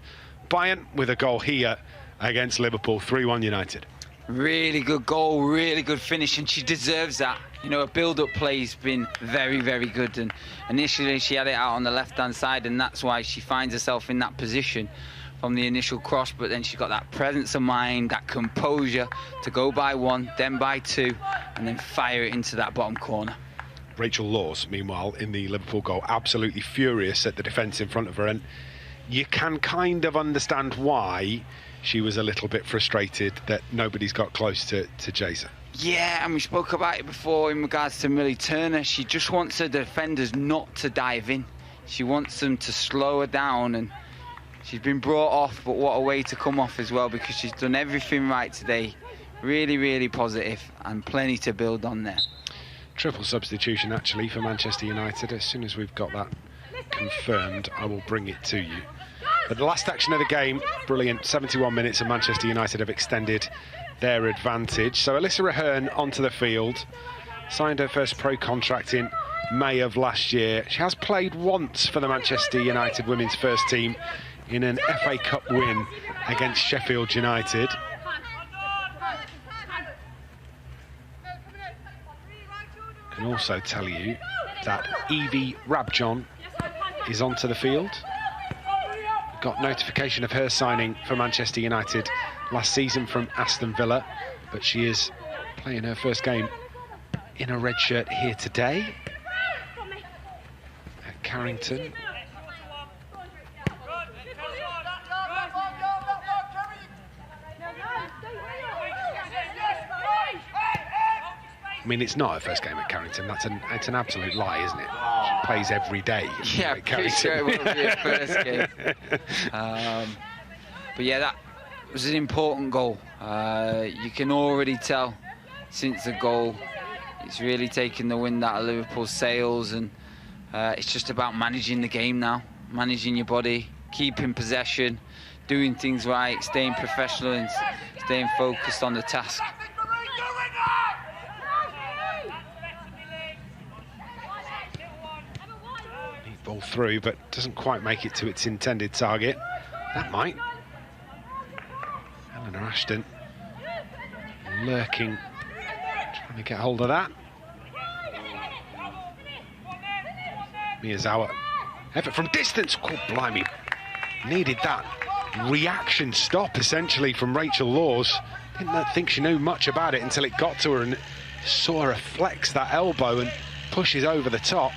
Bayern with a goal here against Liverpool, 3-1 United. Really good goal, really good finish, and she deserves that. You know, her build-up play's been very, very good, and initially she had it out on the left-hand side, and that's why she finds herself in that position from the initial cross, but then she's got that presence of mind, that composure to go by one, then by two, and then fire it into that bottom corner. Rachel Laws, meanwhile, in the Liverpool goal, absolutely furious at the defence in front of her, and you can kind of understand why she was a little bit frustrated that nobody's got close to Jason. Yeah, and we spoke about it before in regards to Millie Turner. She just wants her defenders not to dive in. She wants them to slow her down, and she's been brought off, but what a way to come off as well, because she's done everything right today. Really, really positive, and plenty to build on there. Triple substitution, actually, for Manchester United. As soon as we've got that confirmed, I will bring it to you. But the last action of the game, brilliant. 71 minutes, and Manchester United have extended their advantage. So Alyssa Ahern onto the field, signed her first pro contract in May of last year. She has played once for the Manchester United women's first team in an FA Cup win against Sheffield United. I can also tell you that Evie Rabjon is onto the field. Got notification of her signing for Manchester United last season from Aston Villa, but she is playing her first game in a red shirt here today at Carrington. I mean, it's not her first game at Carrington. It's an absolute lie, isn't it? She plays every day. Yeah, at pretty sure it won't be her first game. But yeah, that was an important goal. You can already tell since the goal, it's really taken the wind out of Liverpool's sails, and it's just about managing the game now, managing your body, keeping possession, doing things right, staying professional and staying focused on the task. Ball through, but doesn't quite make it to its intended target. That might. Eleanor Ashton lurking, trying to get hold of that. Miyazawa, effort from distance. Oh, blimey. Needed that reaction stop, essentially, from Rachel Laws. Didn't think she knew much about it until it got to her and saw her flex that elbow and pushes over the top.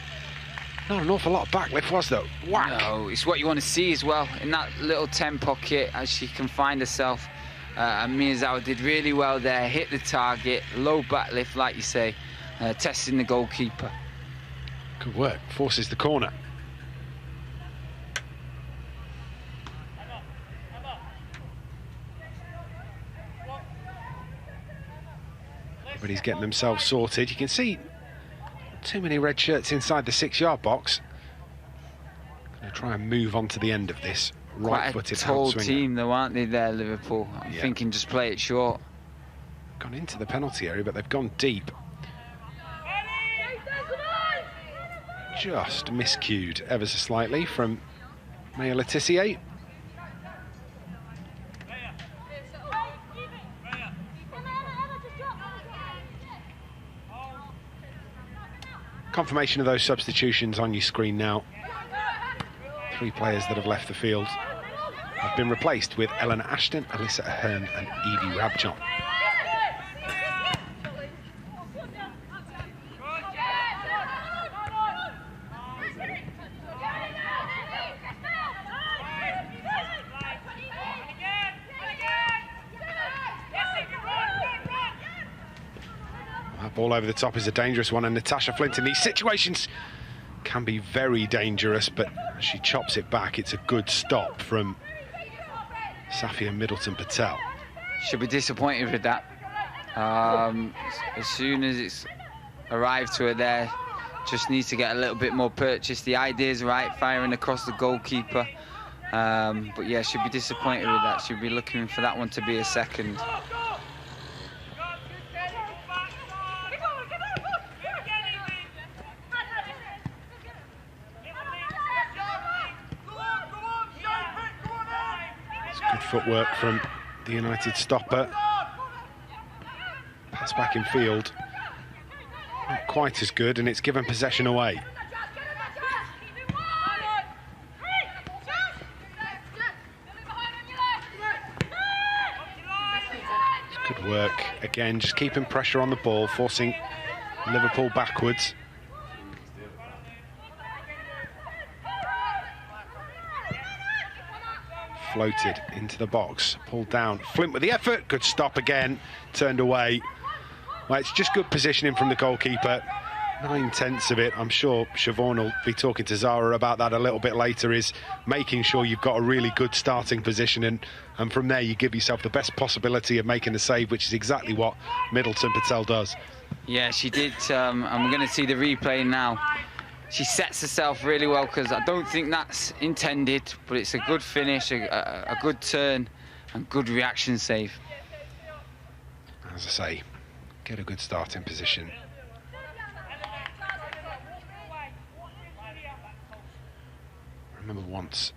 Not an awful lot of backlift, was there? Whack! No, it's what you want to see as well. In that little 10 pocket, as she can find herself. And Miyazawa did really well there, hit the target, low backlift, like you say, testing the goalkeeper. Good work, forces the corner. Everybody's getting themselves sorted. You can see too many red shirts inside the 6-yard box. Going to try and move on to the end of this. Right-footed quite a tall outswinger. team though, aren't they, there, Liverpool? I'm thinking just play it short. Gone into the penalty area, but they've gone deep. Just miscued ever so slightly from Maya Letitia. Confirmation of those substitutions on your screen now. 3 players that have left the field have been replaced with Eleanor Ashton, Alyssa Ahern and Evie Rabjon. That ball over the top is a dangerous one, and Natasha Flint in these situations can be very dangerous, but she chops it back. It's a good stop from Safia Middleton-Patel. She'll be disappointed with that. As soon as it's arrived to her there, just needs to get a little bit more purchase. The idea's right, firing across the goalkeeper. But yeah, she'll be disappointed with that. She'll be looking for that one to be a second. Footwork from the United stopper. Pass back in field. Not quite as good, and it's given possession away. It's good work. Again, just keeping pressure on the ball, forcing Liverpool backwards. Floated into the box, pulled down. Flint with the effort, good stop again, turned away. Well, it's just good positioning from the goalkeeper. 9/10 of it, I'm sure Siobhan will be talking to Zara about that a little bit later, is making sure you've got a really good starting position, and from there you give yourself the best possibility of making a save, which is exactly what Middleton-Patel does. Yeah, she did, and we're going to see the replay now. She sets herself really well, because I don't think that's intended, but it's a good finish, a good turn, and good reaction save. As I say, get a good starting position. I remember once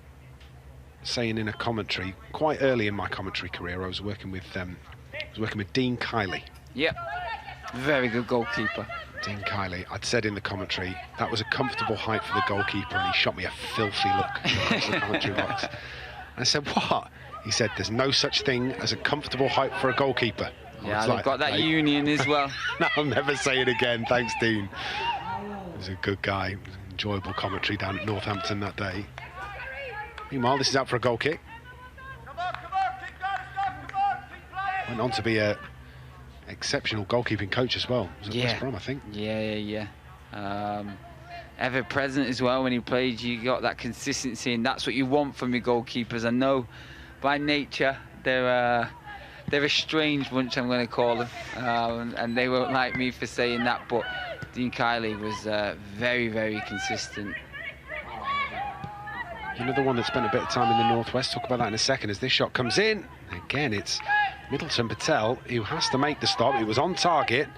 saying in a commentary, quite early in my commentary career, I was working with Dean Kiley. Yep, very good goalkeeper. Dean Kiley, I'd said in the commentary, that was a comfortable height for the goalkeeper, and he shot me a filthy look across the commentary box. I said, what? He said, there's no such thing as a comfortable height for a goalkeeper. Yeah, they've got that union as well. No, I'll never say it again. Thanks, Dean. He was a good guy. Enjoyable commentary down at Northampton that day. Meanwhile, this is out for a goal kick. Went on to be a exceptional goalkeeping coach as well. Was at West Brom, I think. Yeah. Ever present as well when he played. You got that consistency, and that's what you want from your goalkeepers. I know by nature they're a strange bunch, I'm going to call them, and they won't like me for saying that, but Dean Kiley was very, very consistent. Another one that spent a bit of time in the Northwest. Talk about that in a second as this shot comes in. Again, it's Middleton-Patel who has to make the stop. It was on target.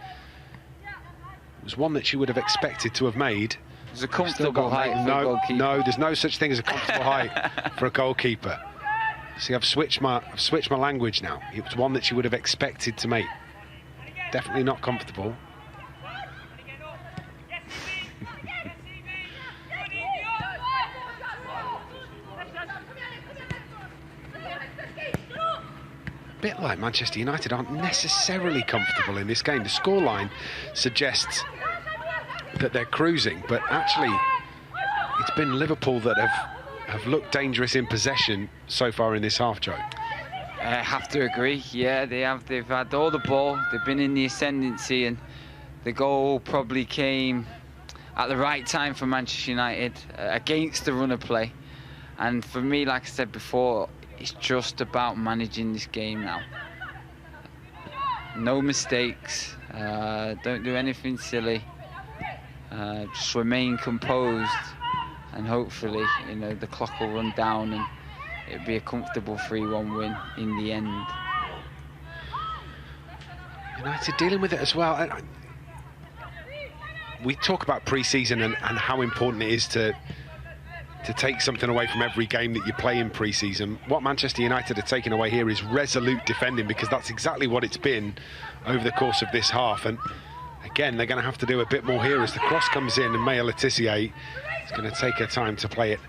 It was one that she would have expected to have made. It was a comfortable height for a goalkeeper. No, there's no such thing as a comfortable height for a goalkeeper. See, I've switched my language now. It was one that she would have expected to make. Definitely not comfortable. A bit like Manchester United aren't necessarily comfortable in this game. The scoreline suggests that they're cruising, but actually it's been Liverpool that have looked dangerous in possession so far in this half, Joe. I have to agree. Yeah, they have. They've had all the ball. They've been in the ascendancy, and the goal probably came at the right time for Manchester United against the run of play. And for me, like I said before, it's just about managing this game now. No mistakes. Don't do anything silly. Just remain composed, and hopefully, the clock will run down and it'll be a comfortable 3-1 win in the end. United dealing with it as well. We talk about pre-season and how important it is to take something away from every game that you play in pre-season. What Manchester United are taking away here is resolute defending, because that's exactly what it's been over the course of this half. And again, they're going to have to do a bit more here as the cross comes in, and Maya Letitia is going to take her time to play it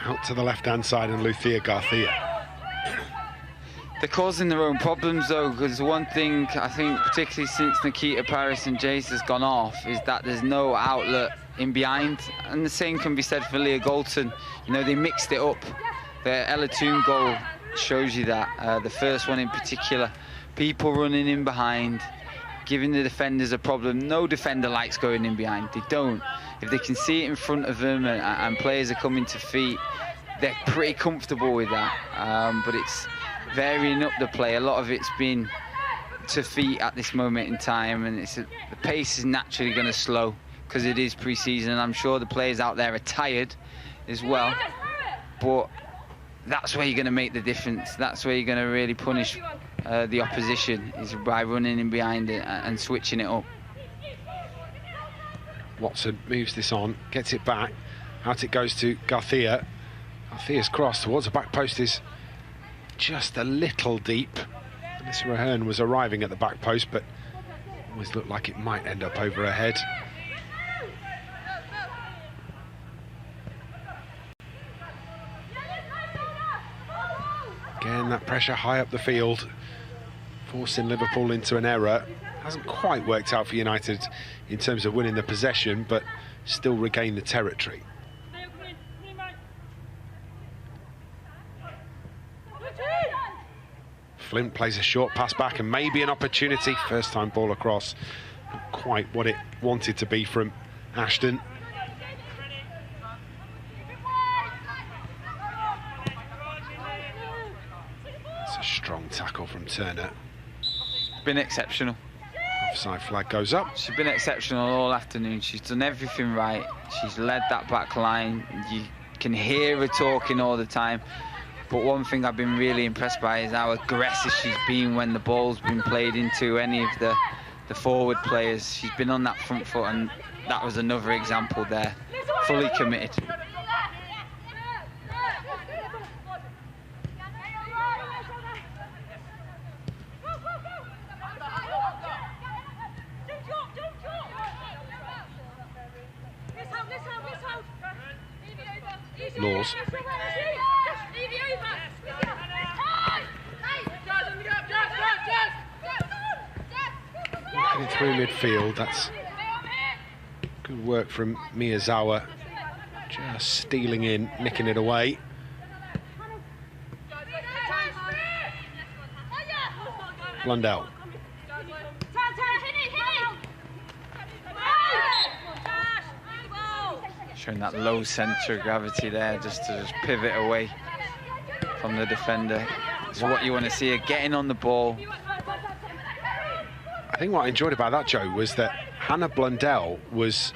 out to the left-hand side, and Lucia Garcia. They're causing their own problems, though, because one thing I think, particularly since Nikita Paris and Jace has gone off, is that there's no outlet in behind. And the same can be said for Leah Golton. They mixed it up. The Ella Toon goal shows you that. The first one in particular, people running in behind, giving the defenders a problem. No defender likes going in behind. They don't. If they can see it in front of them and players are coming to feet, they're pretty comfortable with that. But it's varying up the play. A lot of it's been to feet at this moment in time, and the pace is naturally going to slow because it is pre-season, and I'm sure the players out there are tired as well. But that's where you're going to make the difference. That's where you're going to really punish the opposition, is by running in behind it and switching it up. Watson moves this on, gets it back. Out it goes to Garcia. Garcia's cross towards the back post is just a little deep. This Rahern was arriving at the back post, but always looked like it might end up over her head. Again, that pressure high up the field, forcing Liverpool into an error. Hasn't quite worked out for United in terms of winning the possession, but still regain the territory. Flint plays a short pass back and maybe an opportunity. First time ball across. Not quite what it wanted to be from Ashton. It's a strong tackle from Turner. Been exceptional. Offside flag goes up. She's been exceptional all afternoon. She's done everything right. She's led that back line. You can hear her talking all the time. But one thing I've been really impressed by is how aggressive she's been when the ball's been played into any of the forward players. She's been on that front foot, and that was another example there. Fully committed. Laws. Working through midfield, that's good work from Miyazawa. Just stealing in, nicking it away. Blundell. Showing that low centre of gravity there, just to pivot away from the defender. It's what you want to see her getting on the ball. I think what I enjoyed about that, Joe, was that Hannah Blundell was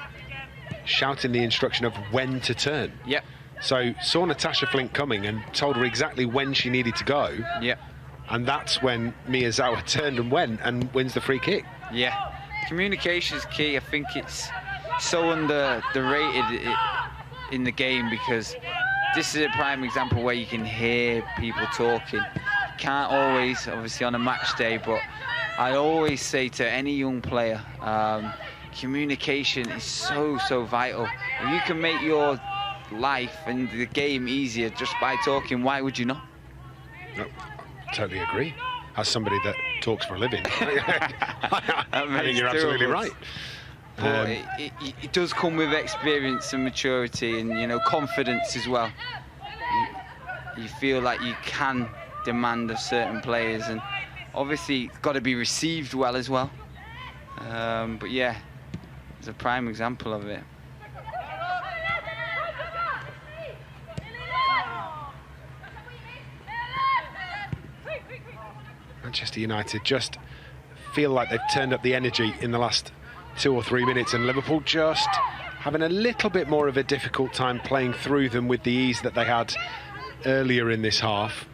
shouting the instruction of when to turn. Yep. So saw Natasha Flint coming and told her exactly when she needed to go. Yep. And that's when Miyazawa turned and went and wins the free kick. Yeah. Communication is key. I think it's so underrated in the game, because this is a prime example where you can hear people talking. Can't always, obviously, on a match day, but I always say to any young player, communication is so vital. If you can make your life and the game easier just by talking, why would you not? No, totally agree. As somebody that talks for a living, I think you're absolutely right. But it does come with experience and maturity and, you know, confidence as well. You feel like you can demand of certain players, and obviously it's got to be received well as well. But yeah, it's a prime example of it. Manchester United just feel like they've turned up the energy in the last 2 or 3 minutes, and Liverpool just having a little bit more of a difficult time playing through them with the ease that they had earlier in this half.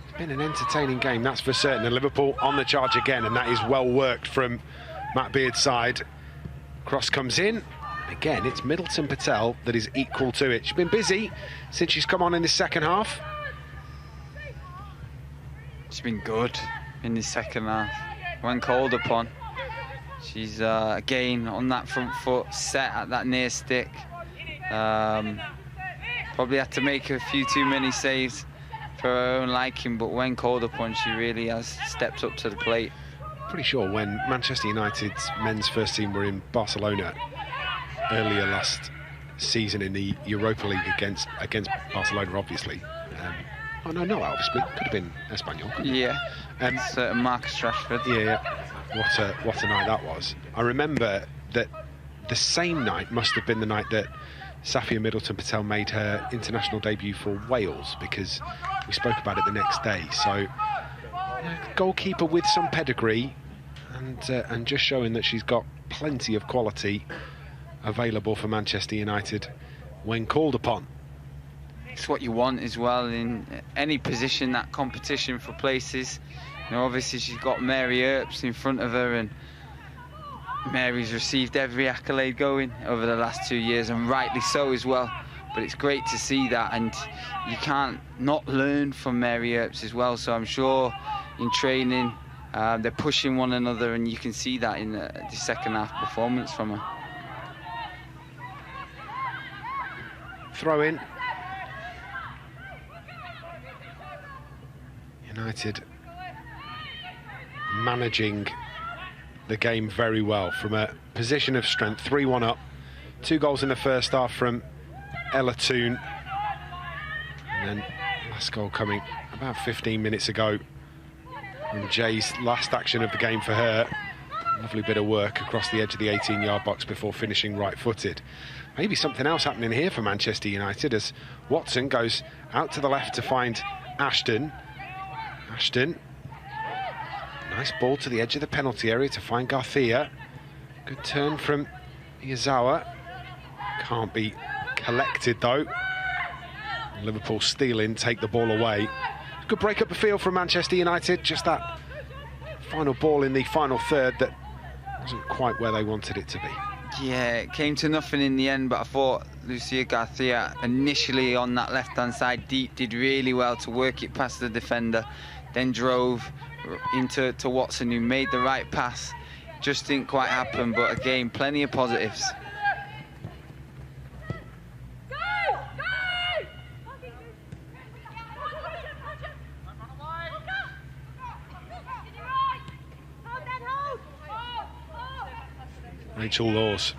It's been an entertaining game, that's for certain, and Liverpool on the charge again, and that is well worked from Matt Beard's side. Cross comes in. Again, it's Middleton Patel that is equal to it. She's been busy since she's come on in the second half. She's been good in the second half. When called upon, she's again on that front foot, set at that near stick. Probably had to make a few too many saves for her own liking, but when called upon, she really has stepped up to the plate. Pretty sure when Manchester United's men's first team were in Barcelona earlier last season in the Europa League against Barcelona, obviously. Oh no, not obviously. Could have been Espanyol. Yeah. Certain Marcus Rashford. Yeah. What a night that was. I remember that the same night must have been the night that Safia Middleton Patel made her international debut for Wales, because we spoke about it the next day. So, goalkeeper with some pedigree, and just showing that she's got plenty of quality available for Manchester United when called upon. It's what you want as well in any position, that competition for places. You know, obviously she's got Mary Earps in front of her, and Mary's received every accolade going over the last 2 years, and rightly so as well. But it's great to see that, and you can't not learn from Mary Earps as well. So I'm sure in training they're pushing one another, and you can see that in the second half performance from her. Throw in. United managing the game very well from a position of strength. 3-1 up. 2 goals in the first half from Ella Toon. And then last goal coming about 15 minutes ago from Jay's last action of the game for her. Lovely bit of work across the edge of the 18-yard box before finishing right-footed. Maybe something else happening here for Manchester United as Watson goes out to the left to find Ashton. Ashton, nice ball to the edge of the penalty area to find Garcia. Good turn from Iyazawa. Can't be collected though. Liverpool stealing, take the ball away. Good break up the field from Manchester United. Just that final ball in the final third that wasn't quite where they wanted it to be. Yeah, it came to nothing in the end, but I thought Lucia Garcia initially on that left-hand side deep did really well to work it past the defender, then drove into Watson, who made the right pass. Just didn't quite happen, but again, plenty of positives. Rachel Laws.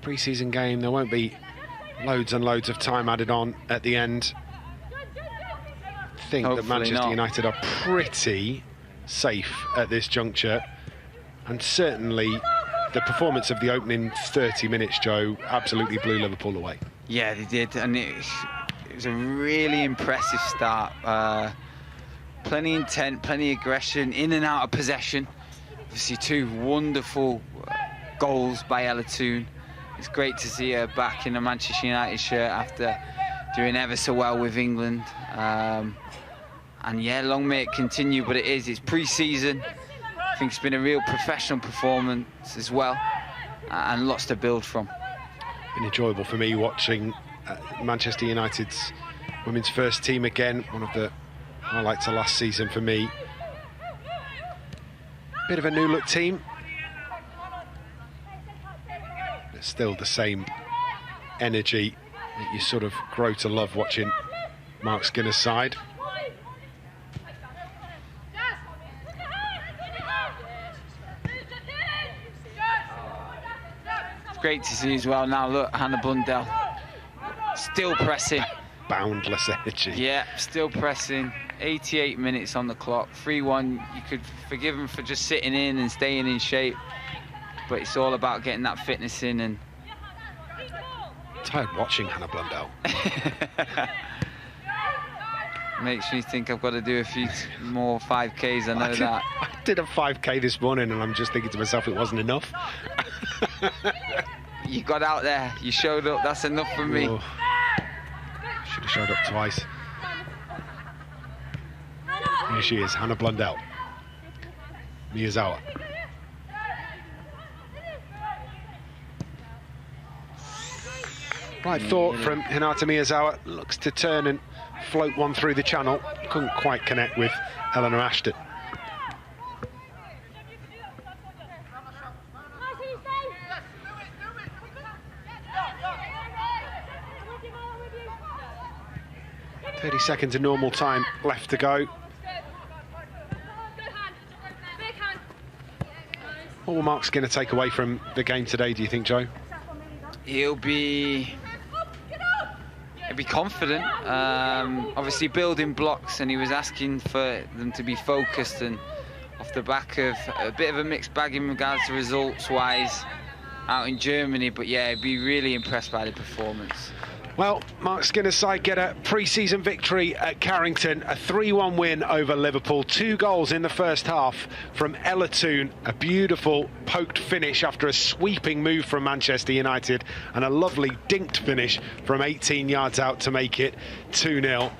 Pre-season game, there won't be loads and loads of time added on at the end. I think that Manchester United are pretty safe at this juncture, and certainly the performance of the opening 30 minutes, Joe, absolutely blew Liverpool away. Yeah, they did, and it was a really impressive start. Plenty intent, plenty aggression, in and out of possession. Obviously 2 wonderful goals by Ella Toon. It's great to see her back in a Manchester United shirt after doing ever so well with England. And yeah, long may it continue, but it's pre-season. I think it's been a real professional performance as well, and lots to build from. Been enjoyable for me watching Manchester United's women's first team again. One of the highlights of last season for me. Bit of a new look team, but still the same energy that you sort of grow to love watching Mark Skinner's side. great to see as well. Now look, Hannah Blundell still pressing. Boundless energy. Yeah, still pressing. 88 minutes on the clock. 3-1. You could forgive them for just sitting in and staying in shape, but it's all about getting that fitness in. And tired watching Hannah Blundell. Makes me think I've got to do a few more 5Ks. I know that. I did a 5K this morning, and I'm just thinking to myself, it wasn't enough. You got out there. You showed up. That's enough for me. Oh. Should have showed up twice. Here she is, Hannah Blundell. Miyazawa. Right thought from Hinata Miyazawa. Looks to turn and float one through the channel. Couldn't quite connect with Eleanor Ashton. .30 seconds of normal time left to go. What will Mark Skinner take away from the game today, do you think, Joe? He'll be confident. Obviously building blocks, and he was asking for them to be focused, and off the back of a bit of a mixed bag in regards to results-wise out in Germany. But yeah, I'd be really impressed by the performance. Well, Mark Skinner's side get a pre-season victory at Carrington, a 3-1 win over Liverpool. 2 goals in the first half from Ella Toone, a beautiful poked finish after a sweeping move from Manchester United, and a lovely dinked finish from 18 yards out to make it 2-0.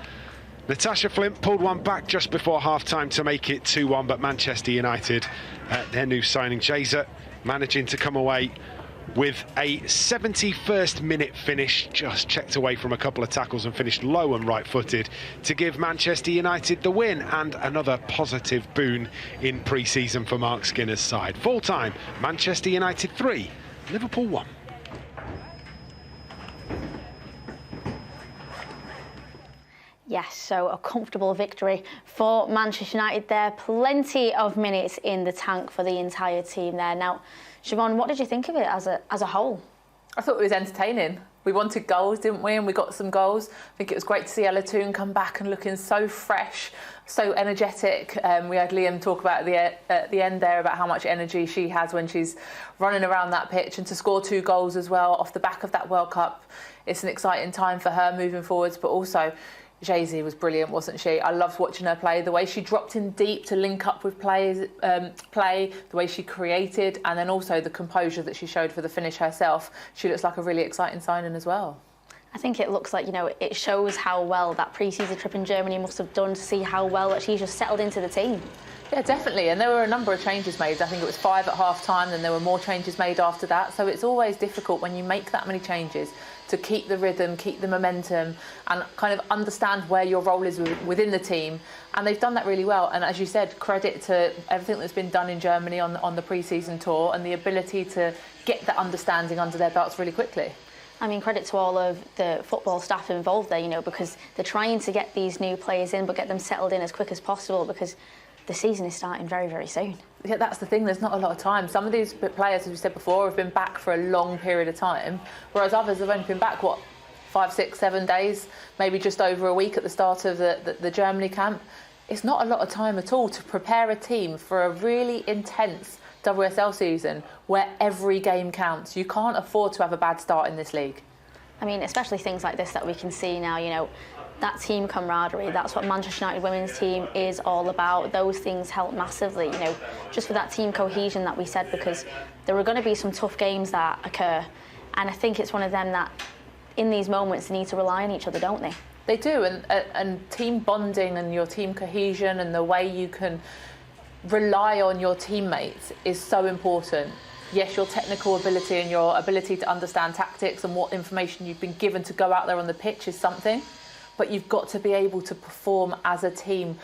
Natasha Flint pulled one back just before half-time to make it 2-1, but Manchester United, their new signing, Jaser, managing to come away with a 71st minute finish, just checked away from a couple of tackles and finished low and right-footed to give Manchester United the win, and another positive boon in pre-season for Mark Skinner's side. Full-time, Manchester United 3, Liverpool 1. Yes, so a comfortable victory for Manchester United there. Plenty of minutes in the tank for the entire team there. Now, Siobhan, what did you think of it as a whole? I thought it was entertaining. We wanted goals, didn't we? And we got some goals. I think it was great to see Ella Toone come back and looking so fresh, so energetic. We had Liam talk about at the end there about how much energy she has when she's running around that pitch, and to score 2 goals as well off the back of that World Cup. It's an exciting time for her moving forwards, but also Jay-Z was brilliant, wasn't she? I loved watching her play. The way she dropped in deep to link up with play, the way she created, and then also the composure that she showed for the finish herself. She looks like a really exciting signing as well. I think it looks like, you know, it shows how well that pre-season trip in Germany must have done to see how well that she's just settled into the team. Yeah, definitely. And there were a number of changes made. I think it was 5 at half-time, then there were more changes made after that. So it's always difficult when you make that many changes to keep the rhythm, keep the momentum, and kind of understand where your role is within the team. And they've done that really well. And as you said, credit to everything that's been done in Germany on the pre-season tour, and the ability to get that understanding under their belts really quickly. I mean, credit to all of the football staff involved there, you know, because they're trying to get these new players in, but get them settled in as quick as possible, because the season is starting very, very soon. Yeah, that's the thing. There's not a lot of time. Some of these players, as we said before, have been back for a long period of time, whereas others have only been back, 5, 6, 7 days, maybe just over a week at the start of the Germany camp. It's not a lot of time at all to prepare a team for a really intense WSL season where every game counts. You can't afford to have a bad start in this league. I mean, especially things like this that we can see now, you know, that team camaraderie, that's what Manchester United women's team is all about. Those things help massively, you know, just for that team cohesion that we said, because there are going to be some tough games that occur. And I think it's one of them that in these moments they need to rely on each other, don't they? They do, and team bonding and your team cohesion and the way you can rely on your teammates is so important. Yes, your technical ability and your ability to understand tactics and what information you've been given to go out there on the pitch is something, but you've got to be able to perform as a team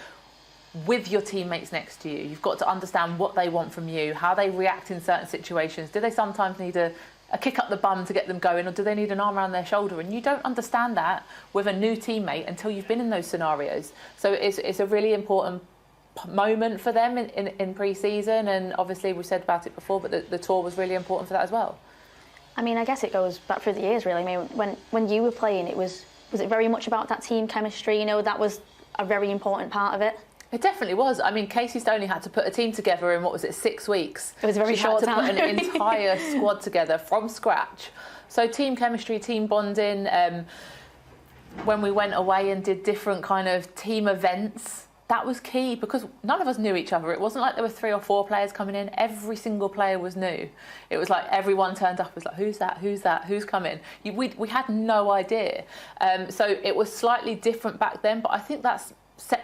with your teammates next to you. You've got to understand what they want from you, how they react in certain situations. Do they sometimes need a kick up the bum to get them going, or do they need an arm around their shoulder? And you don't understand that with a new teammate until you've been in those scenarios. So it's a really important moment for them in pre-season, and obviously we've said about it before, but the tour was really important for that as well. I mean, I guess it goes back through the years, really. I mean, when you were playing, was it very much about that team chemistry? You know, that was a very important part of it. It definitely was. I mean, Casey Stoney had to put a team together in, 6 weeks? It was a very short time. She had to put an entire squad together from scratch. So team chemistry, team bonding. When we went away and did different kind of team events, that was key because none of us knew each other. It wasn't like there were 3 or 4 players coming in. Every single player was new. It was like everyone turned up. It was like, who's that? Who's that? Who's coming? We had no idea. So it was slightly different back then, but I think that's set